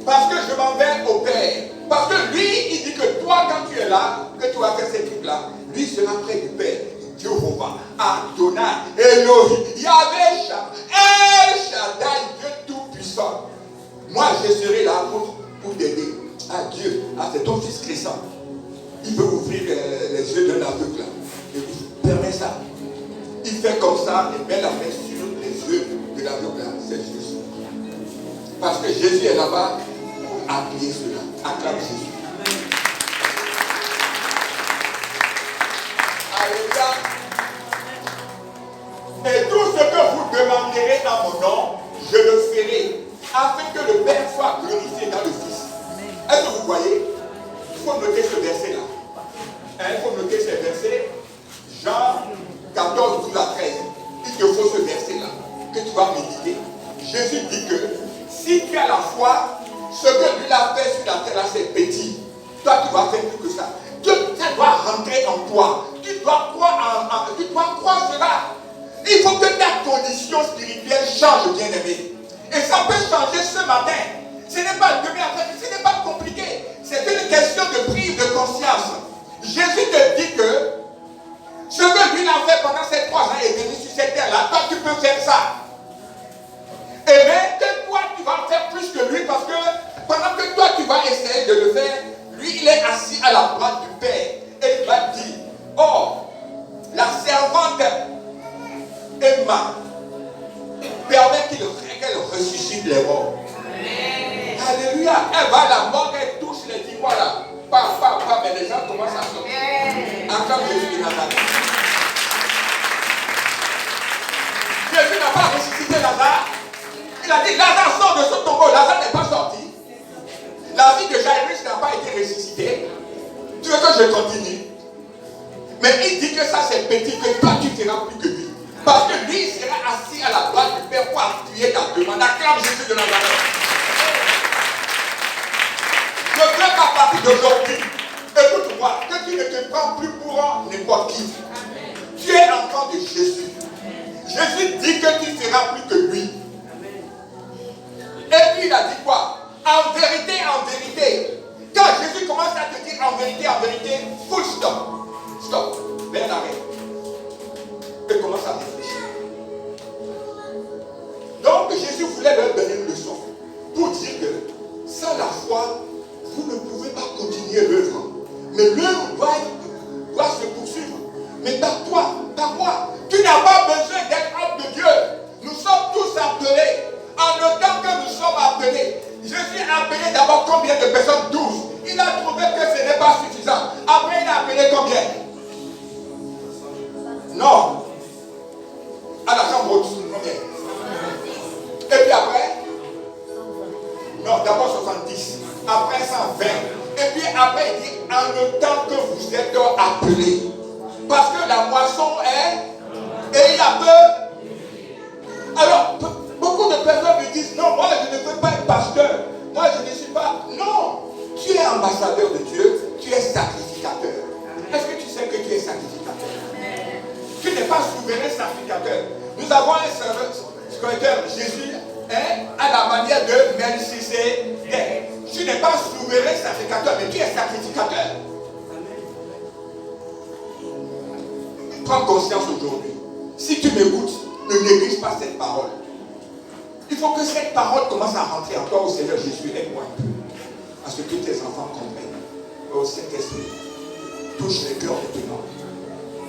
Parce que je m'en vais au Père. Parce que lui, il dit que toi, quand tu es là, que tu vas faire ces trucs-là, lui sera près du Père. Jéhovah, Adonai, Elohim, Yahvé, El Shaddai, Dieu Tout-Puissant. Moi, je serai là pour t'aider. Ah Dieu, c'est ton fils Christ. Il veut ouvrir les yeux d'un aveugle là. Et vous permet ça. Il fait comme ça et met la main sur les yeux de l'aveugle là. C'est juste. Parce que Jésus est là-bas pour appuyer cela. Acclame Jésus. Alléluia. Et tout ce que vous demanderez en mon nom, je le ferai, afin que le Père soit glorifié dans le Fils. Est-ce que vous voyez? Il faut noter ce verset-là. Il faut noter ce verset. Jean 14, 12 à 13. Il te faut ce verset-là que tu vas méditer. Jésus dit que si tu as la foi, ce que lui a fait sur la terre là, c'est petit. Toi, tu vas faire plus que ça. Ça doit rentrer en toi. Tu dois croire cela. Il faut que ta condition spirituelle change, bien-aimé. Et ça peut changer ce matin. Ce n'est pas demain après, ce n'est pas compliqué. C'est une question de prise de conscience. Jésus te dit que ce que lui a fait pendant ces 3 ans et demi sur cette terre-là, toi tu peux faire ça. Et bien que toi tu vas faire plus que lui parce que pendant que toi tu vas essayer de le faire, lui il est assis à la droite du Père. Et il va dire, oh, la servante Emma permet qu'elle ressuscite les morts. Amen. Alléluia. Elle va à la mort, elle touche les 10 mois là. Mais les gens commencent à sortir. Encore Jésus de Nazareth. Jésus n'a pas ressuscité Lazare. Il a dit, Lazare sort de ce tombeau. Lazare n'est pas sorti. La vie de Jairus n'a pas été ressuscitée. Tu veux que je continue? Mais il dit que ça c'est petit, que toi tu feras plus que lui. Parce que lui sera assis à la droite du Père pour appuyer ta demande. Acclame Jésus de Nazareth. Je veux qu'à partir d'aujourd'hui, écoute-moi, que tu ne te prends plus pour n'importe qui. Tu es enfant de Jésus. Jésus dit que tu seras plus que lui. Et puis il a dit quoi? En vérité, quand Jésus commence à te dire en vérité, full stop. Stop. Mets un arrêt. Et commence à réfléchir. Donc Jésus voulait leur donner une leçon pour dire que sans la foi, vous ne pouvez pas continuer l'œuvre. Mais l'œuvre doit se poursuivre. Mais par toi, par moi, tu n'as pas besoin d'être homme de Dieu. Nous sommes tous appelés. En autant que nous sommes appelés, Jésus a appelé d'abord combien de personnes? 12. Il a trouvé que ce n'est pas suffisant. Après, il a appelé combien? Non. À la chambre haute, combien? Et puis après? Non, d'abord 70. Après 120. Et puis après, il dit en autant que vous êtes appelés. Parce que la moisson est. Et il a peur. Alors, beaucoup de personnes me disent, non, moi je ne veux pas être pasteur. Moi je ne suis pas. Non, tu es ambassadeur de Dieu, tu es sacrificateur. Est-ce que tu sais que tu es sacrificateur? Tu n'es pas souverain sacrificateur. Nous avons un serviteur, Jésus, à la manière de Melchisédek. Tu n'es pas souverain sacrificateur, mais tu es sacrificateur. Prends conscience aujourd'hui. Si tu m'écoutes, ne néglige pas cette parole. Il faut que cette parole commence à rentrer en toi, au Seigneur Jésus. Aide-moi un peu. À ce que tes enfants comprennent. Au Saint-Esprit, touche les cœurs maintenant.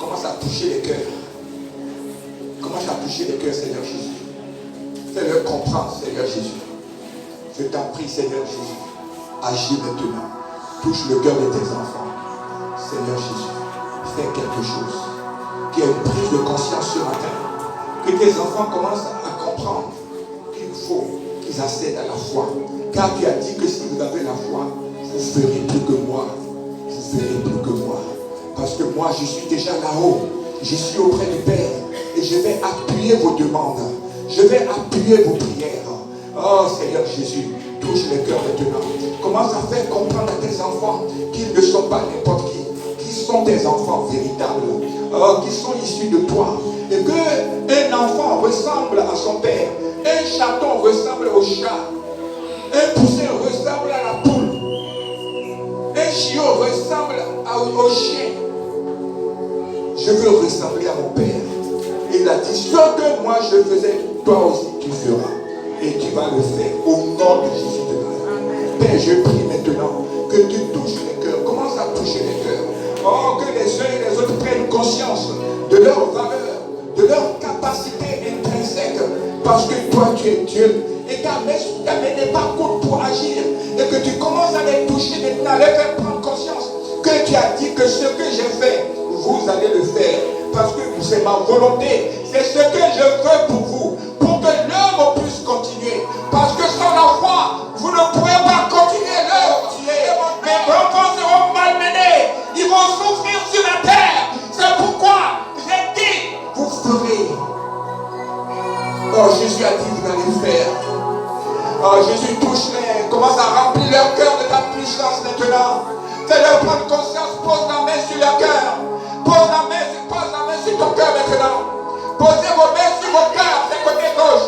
Commence à toucher les cœurs. Commence à toucher les cœurs, Seigneur Jésus. Fais-leur comprendre, Seigneur Jésus. Je t'en prie, Seigneur Jésus. Agis maintenant. Touche le cœur de tes enfants. Seigneur Jésus, fais quelque chose. Qu'il y ait une prise de conscience ce matin. Que tes enfants commencent à comprendre qu'il faut qu'ils accèdent à la foi. Car tu as dit que si vous avez la foi, vous ferez plus que moi. Vous ferez plus que moi. Parce que moi, je suis déjà là-haut. Je suis auprès du Père. Et je vais appuyer vos demandes. Je vais appuyer vos prières. Oh Seigneur Jésus, touche les cœurs maintenant. Commence à faire comprendre à tes enfants qu'ils ne sont pas n'importe qui. Qu'ils sont des enfants véritables. Oh, qui sont issus de toi. Et qu'un enfant ressemble à son père. Un chaton ressemble au chat. Un poussin ressemble à la poule. Un chiot ressemble au chien. Je veux ressembler à mon père. Et il a dit, ce que moi je faisais, toi aussi tu feras. Et tu vas le faire au nom de Jésus de Nazareth. Père, je prie maintenant que tu touches les cœurs. Commence à toucher les cœurs. Oh, que les uns et les autres prennent conscience de leur valeur, de leur capacité intrinsèque. Parce que toi tu es Dieu. Et ta main n'est pas courte pour agir. Et que tu commences à les toucher maintenant, à les faire prendre conscience que tu as dit que ce que j'ai fait, vous allez le faire. Parce que c'est ma volonté. C'est ce que je veux pour vous. Pour que l'œuvre puisse continuer. Parce que sans la foi, vous ne pourrez pas continuer l'œuvre. Mes enfants seront malmenés. Ils vont souffrir sur la terre. C'est pourquoi j'ai dit, vous ferez. Oh, Jésus a dit, vous allez faire. Oh, Jésus touche-les. Commence à remplir leur cœur de ta puissance maintenant. Fais-leur prendre conscience. Pose la main sur leur cœur. Pose la main sur ton cœur maintenant. Posez vos mains sur vos cœurs, c'est côté gauche.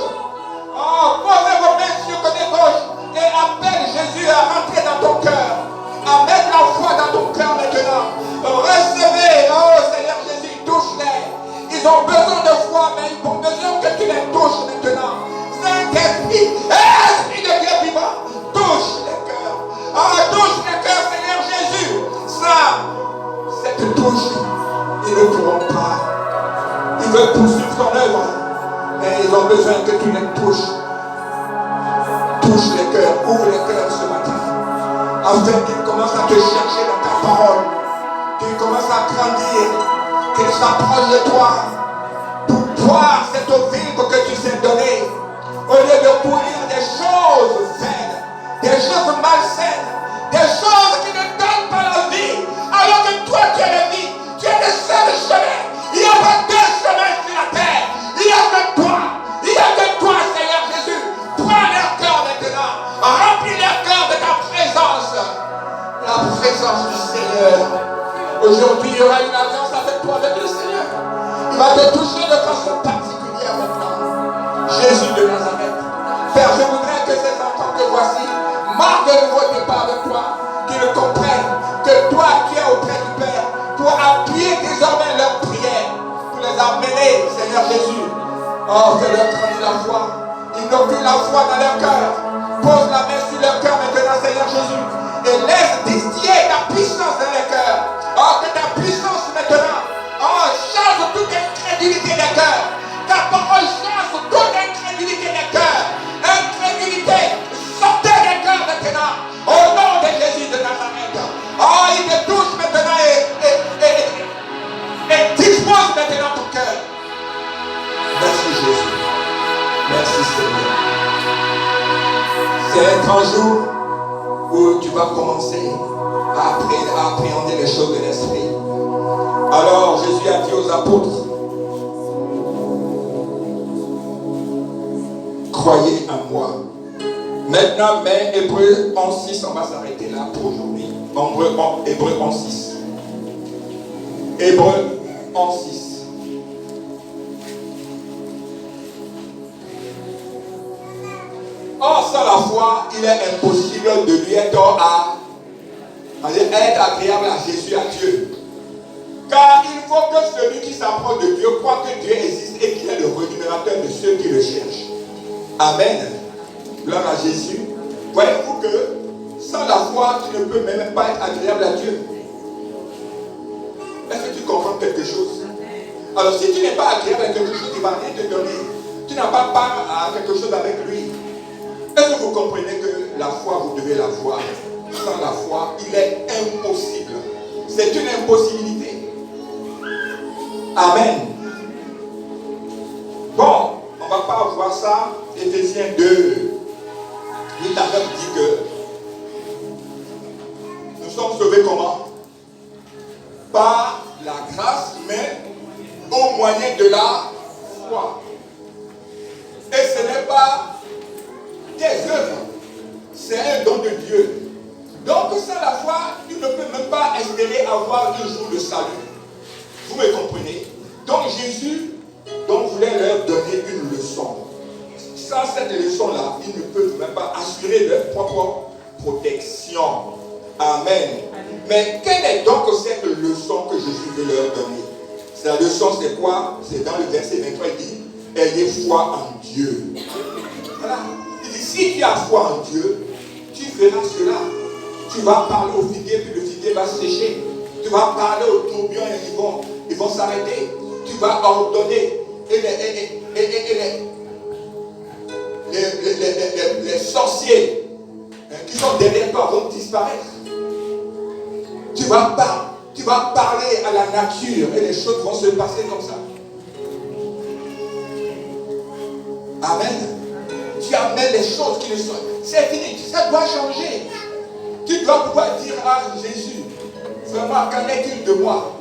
Oh, posez vos mains sur le côté gauche. Et appelle Jésus à rentrer dans ton cœur. À mettre la foi dans ton cœur maintenant. Recevez, oh Seigneur Jésus, touche-les. Ils ont besoin de foi, mais ils ont besoin que tu les touches maintenant. Saint-Esprit, Esprit de Dieu vivant, touche les cœurs. Oh, touche les cœurs, Seigneur Jésus. Ça, cette touche, ils ne pourront pas. Ils veulent poursuivre ton œuvre, mais ils ont besoin que tu les touches. Touche les cœurs, ouvre les cœurs ce matin, afin qu'ils commencent à te chercher dans ta parole, qu'ils commencent à grandir, qu'ils s'approchent de toi, pour voir cette vie que tu sais donner, au lieu de courir des choses vaines, des choses malsaines, des choses qui ne donnent pas la vie, alors que toi tu es la vie, tu es le seul chemin. Il n'y a pas deux chemins sur la terre. présence du Seigneur. Aujourd'hui, il y aura une alliance avec toi, avec le Seigneur. Il va te toucher de façon particulière maintenant. Jésus de Nazareth. Père, je voudrais que ces enfants que voici marquent de nouveau départ avec toi, qu'ils comprennent que toi qui es auprès du Père, pour appuyer désormais leurs prières, pour les amener, Seigneur Jésus. Oh, fais-leur prendre la foi. Inaugure la foi dans leur cœur. Pose la main sur leur cœur maintenant, Seigneur Jésus. Et laisse distiller ta puissance dans les cœurs. Oh, que ta puissance maintenant, oh, change toute incrédulité des cœurs. Ta parole change toute incrédulité des cœurs. Incrédulité, sortez des cœurs maintenant. Au nom de Jésus de Nazareth. Oh, il te touche maintenant et dispose maintenant ton cœur. Merci Jésus. Merci Seigneur. C'est un jour où tu vas commencer à appréhender les choses de l'esprit. Alors Jésus a dit aux apôtres, croyez en moi. Maintenant, mais Hébreu 11:6, on va s'arrêter là pour aujourd'hui. Hébreu 11:6. Hébreu 11:6. Or, sans la foi, il est impossible de lui être agréable à Jésus, à Dieu. Car il faut que celui qui s'approche de Dieu croit que Dieu existe et qu'il est le rémunérateur de ceux qui le cherchent. Amen. Gloire à Jésus. Voyez-vous que sans la foi, tu ne peux même pas être agréable à Dieu. Est-ce que tu comprends quelque chose? Alors, si tu n'es pas agréable à quelque chose, il ne va rien te donner. Tu n'as pas part à quelque chose avec lui. Est-ce que vous comprenez que la foi, vous devez la voir? Sans la foi, il est impossible. C'est une impossibilité. Amen. Bon, on ne va pas voir ça. Éphésiens 2, 8 à 9 dit que nous sommes sauvés comment? Par la grâce, mais au moyen de la foi. Et ce n'est pas tes œuvres, c'est un don de Dieu. Donc sans la foi, tu ne peux même pas espérer avoir un jour de salut. Vous me comprenez? Donc Jésus voulait leur donner une leçon. Sans cette leçon-là, ils ne peuvent même pas assurer leur propre protection. Amen. Mais quelle est donc cette leçon que Jésus veut leur donner? Cette leçon, c'est quoi? C'est dans le verset 23, il dit, ayez foi en Dieu. Voilà. Il dit, si tu as foi en Dieu, tu feras cela. Tu vas parler au figuier, puis le figuier va sécher. Tu vas parler aux tourbillons et ils vont s'arrêter. Tu vas ordonner. Et les sorciers qui sont derrière toi vont disparaître. Tu vas parler à la nature et les choses vont se passer comme ça. Amen. Tu amènes les choses qui ne sont. C'est fini, ça doit changer. Tu dois pouvoir dire à Jésus, vraiment, qu'en est-il de moi?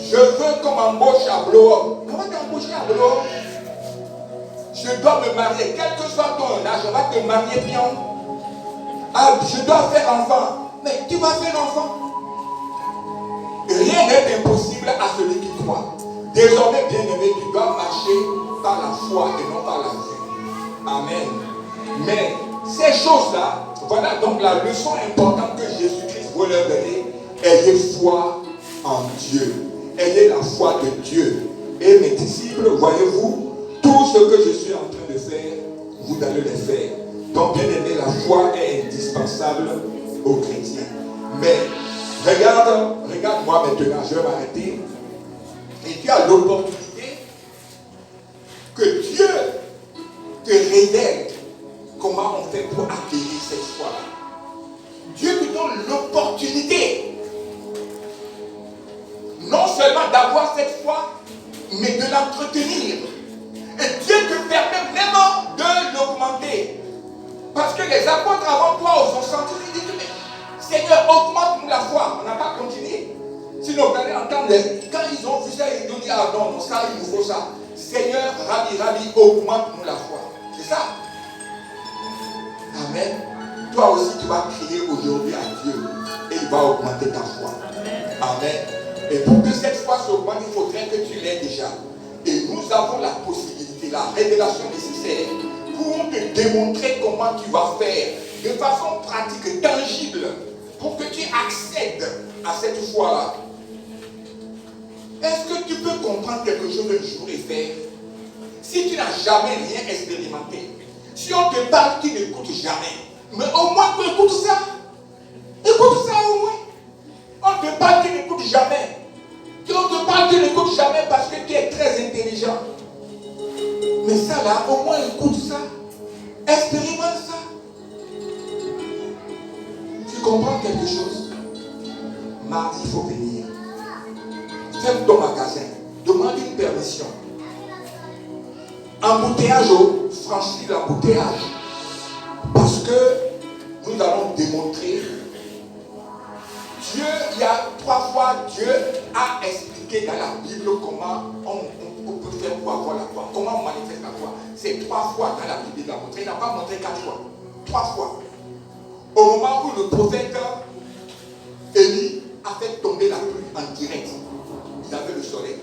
Je veux qu'on m'embauche à Bloom. Comment t'embaucher à Bloom? Je dois me marier, quel que soit ton âge, on va te marier bien. Ah, je dois faire enfant. Mais tu vas faire enfant. Rien n'est impossible à celui qui croit. Désormais, bien-aimé, tu dois marcher par la foi et non par la vue. Amen. Mais ces choses-là, voilà donc la leçon importante que Jésus-Christ veut leur donner. Ayez foi en Dieu. Ayez la foi de Dieu. Et mes disciples, voyez-vous, tout ce que je suis en train de faire, vous allez le faire. Donc, bien aimé, la foi est indispensable aux chrétiens. Mais, regarde-moi maintenant, je vais m'arrêter. Et tu as l'opportunité que Dieu te révèle comment on fait pour accueillir cette foi-là. Dieu te donne l'opportunité non seulement d'avoir cette foi, mais de l'entretenir. Et Dieu te permet vraiment de l'augmenter. Parce que les apôtres avant toi ont senti, ils disent, mais Seigneur, augmente-nous la foi. On n'a pas continué. Sinon, vous allez entendre, quand ils ont vu ça, ils ont dit, ah non, ça, il nous faut ça. Seigneur, Rabbi, augmente-nous la foi. C'est ça. Amen. Toi aussi, tu vas crier aujourd'hui à Dieu. Et il vas augmenter ta foi. Amen. Et pour que cette foi s'augmente, il faudrait que tu l'aies déjà. Et nous avons la possibilité, la révélation nécessaire pour te démontrer comment tu vas faire de façon pratique, tangible, pour que tu accèdes à cette foi-là. Est-ce que tu peux comprendre quelque chose un jour et faire? Si tu n'as jamais rien expérimenté, si on te parle, tu n'écoutes jamais. Mais au moins tu écoutes ça. Écoute ça au moins. On te parle, tu n'écoutes jamais. On te parle, tu n'écoutes jamais parce que tu es très intelligent. Mais ça là, au moins écoute ça. Expérimente ça. Tu comprends quelque chose? Mardi, il faut venir. Ferme ton magasin. Demande une permission. Embouteillage, franchis l'embouteillage. Parce que nous allons démontrer. Dieu, il y a 3 fois, Dieu a expliqué dans la Bible comment on peut faire pour avoir la foi. Comment on manifeste la foi. C'est 3 fois dans la Bible, il a montré. Il n'a pas montré 4 fois. 3 fois. Au moment où le prophète Élie a fait tomber la pluie en direct. Il avait le soleil.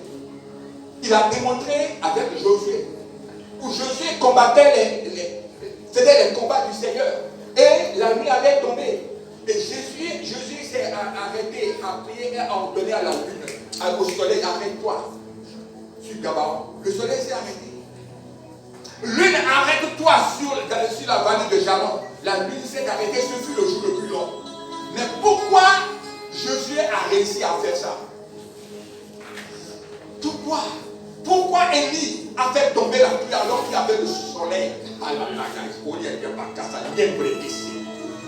Il a démontré avec Josué. Où Josué combattait faisait les combats du Seigneur. Et la nuit allait tomber. Et Jésus s'est arrêté à prier et à ordonner à la lune, au soleil, arrête-toi. Sur Gabaon. Le soleil s'est arrêté. Lune, arrête-toi sur la vallée de Jalon. La lune s'est arrêtée, ce fut le jour le plus long. Mais pourquoi Josué a réussi à faire ça? Pourquoi Élie a fait tomber la pluie alors qu'il y avait le soleil?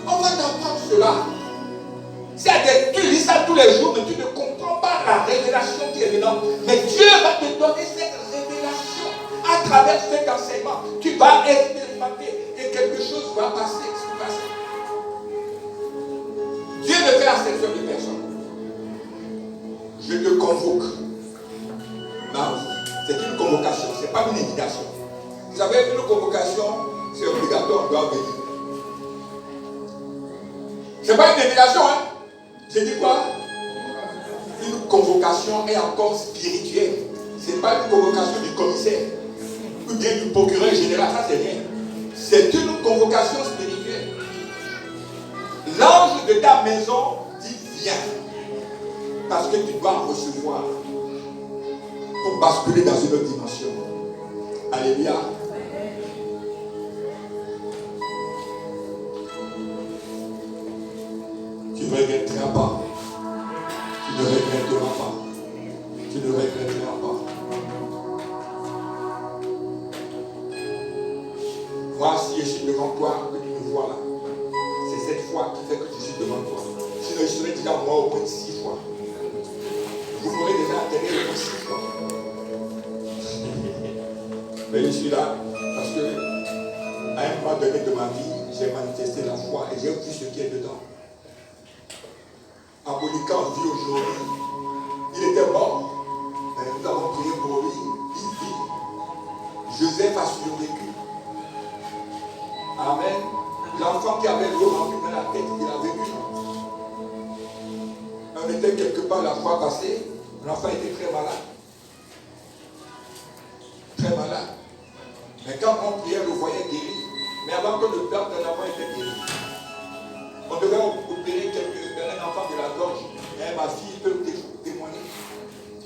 On va t'apprendre cela. Tu lis ça tous les jours, mais tu ne comprends pas la révélation qui est dedans. Mais Dieu va te donner cette révélation à travers cet enseignement. Tu vas expérimenter et quelque chose va passer. Dieu ne fait exception de personne. Je te convoque. Non, c'est une convocation, ce n'est pas une invitation. Vous savez, une convocation, c'est obligatoire, on doit venir. Ce n'est pas une invitation, hein. J'ai dit quoi? Une convocation est encore spirituelle. Ce n'est pas une convocation du commissaire ou bien du procureur général, ça c'est rien. C'est une convocation spirituelle. L'ange de ta maison dit viens. Parce que tu dois recevoir pour basculer dans une autre dimension. Alléluia. Tu ne regretteras pas. Tu ne regretteras pas. Tu ne regretteras pas. Moi, si je suis devant toi, que tu me vois là, c'est cette foi qui fait que je suis devant toi. Sinon, je serais déjà moi au moins 6 fois. Vous m'aurez déjà enterré au moins 6 fois. Mais je suis là parce que à un moment donné de ma vie, j'ai manifesté la foi et j'ai vu ce qui est dedans. Abonika, on vit aujourd'hui. Il était mort. Nous avons prié pour lui. Il vit. Joseph a survécu. Amen. L'enfant qui avait l'eau remplie dans la tête, il a vécu. On était quelque part la fois passée. L'enfant était très malade. Très malade. Mais quand on priait, le voyait guéri. Mais avant que le père de l'enfant était guéri, on devait opérer un enfant de la gorge. Et ma fille peut témoigner.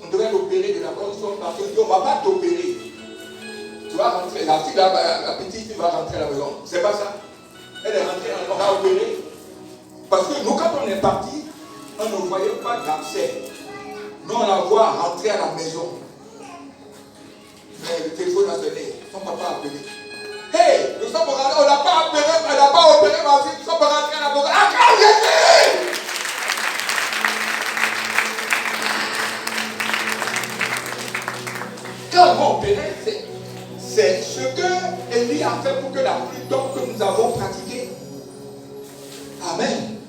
On devait l'opérer de la gorge. Parce qu'on ne va pas t'opérer. Tu vas rentrer. La fille, la petite fille va rentrer à la maison. C'est pas ça. Elle est rentrée, on va opérer. Parce que nous, quand on est parti, on ne voyait pas d'abcès. Nous, on la voit rentrer à la maison. Mais le téléphone a sonné. Son papa a appelé. Hey, nous sommes rentrés, on n'a pas opéré, elle n'a pas opéré ma fille, nous sommes rentrés à la maison. Acclame Jésus! Quand on opérait, c'est ce que Élie a fait pour que la pluie tombe que nous avons pratiqué. Amen.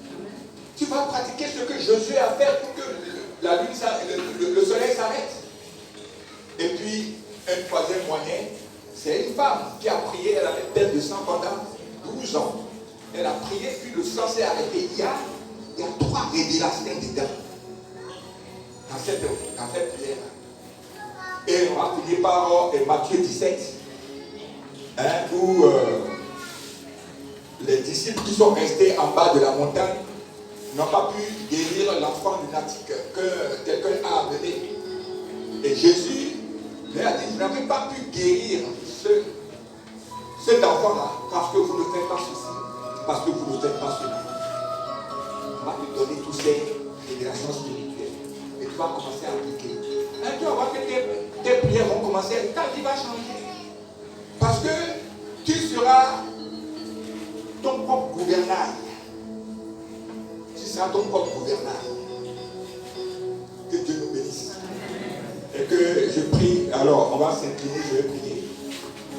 Tu vas pratiquer ce que Josué a fait pour que la lune, le soleil s'arrête. Et puis, un troisième moyen, c'est une femme qui a prié, elle avait perte de sang pendant 12 ans. Elle a prié, puis le sang s'est arrêté. Il y a il y a 3 révélations dedans. Dans cette prière. Et on va finir par Matthieu 17. Où les disciples qui sont restés en bas de la montagne n'ont pas pu guérir l'enfant lunatique que quelqu'un a amené. Et Jésus leur a dit, vous n'avez pas pu guérir cet enfant-là parce que vous ne faites pas ceci, parce que vous ne faites pas cela. On va te donner toutes ces révélations spirituelles. Et tu vas commencer à appliquer. Et tu vas voir que tes prières vont commencer, ta vie va changer. Parce que tu seras ton propre gouvernail. Tu seras ton propre gouvernail. Que Dieu nous bénisse. Et que je prie, alors on va s'incliner, je vais prier.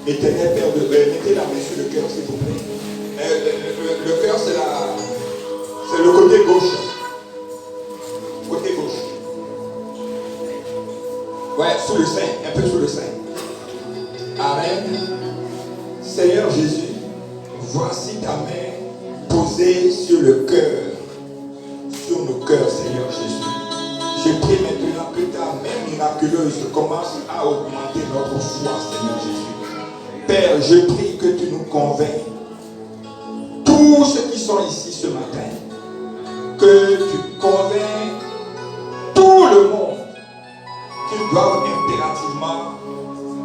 Éternel Père de mettez la main sur le cœur, s'il vous plaît. Le cœur, c'est le côté gauche. Côté gauche. Ouais, sous le sein, un peu sous le sein. Amen. Seigneur Jésus, voici ta main posée sur le cœur, sur nos cœurs, Seigneur Jésus. Je prie maintenant que ta main miraculeuse commence à augmenter notre foi, Seigneur Jésus. Père, je prie que tu nous convaincs, tous ceux qui sont ici ce matin, que tu convaincs tout le monde qu'ils doivent impérativement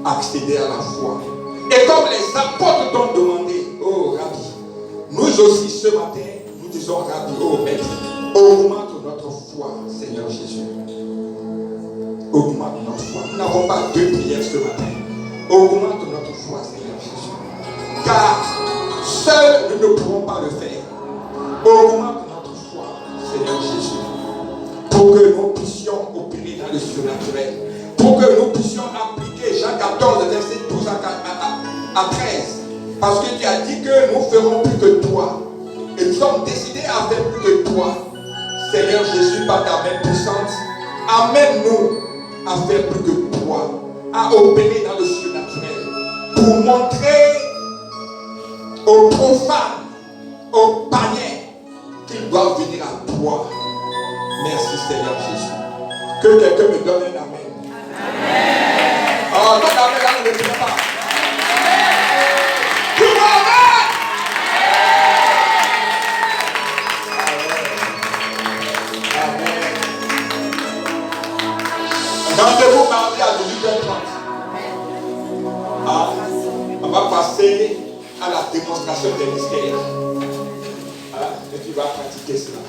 accéder à la foi. Et comme les apôtres t'ont demandé, oh Rabbi, nous aussi ce matin, nous disons Rabbi, oh Maître, augmente notre foi, Seigneur Jésus. Augmente notre foi. Nous n'avons pas 2 prières ce matin. Augmente notre foi, Seigneur Jésus. Car seuls nous ne pourrons pas le faire. Augmente notre foi, Seigneur Jésus. Pour que nous puissions opérer dans le surnaturel. Pour que nous puissions appliquer Jean 14, verset 12 à 13. Parce que tu as dit que nous ferons plus que toi. Et nous sommes décidés à faire plus que toi. Seigneur Jésus, par ta main puissante, amène-nous à faire plus que toi. À opérer dans le surnaturel. Pour montrer aux profanes, aux païens, qu'ils doivent venir à toi. Merci Seigneur Jésus. Que quelqu'un me donne un amen. Amen. Oh, non, amen, là, ne le dites pas. Tu m'amènes. Amen. Rendez-vous mardi à 18h30. On va passer à la démonstration des mystères. Et tu vas pratiquer cela.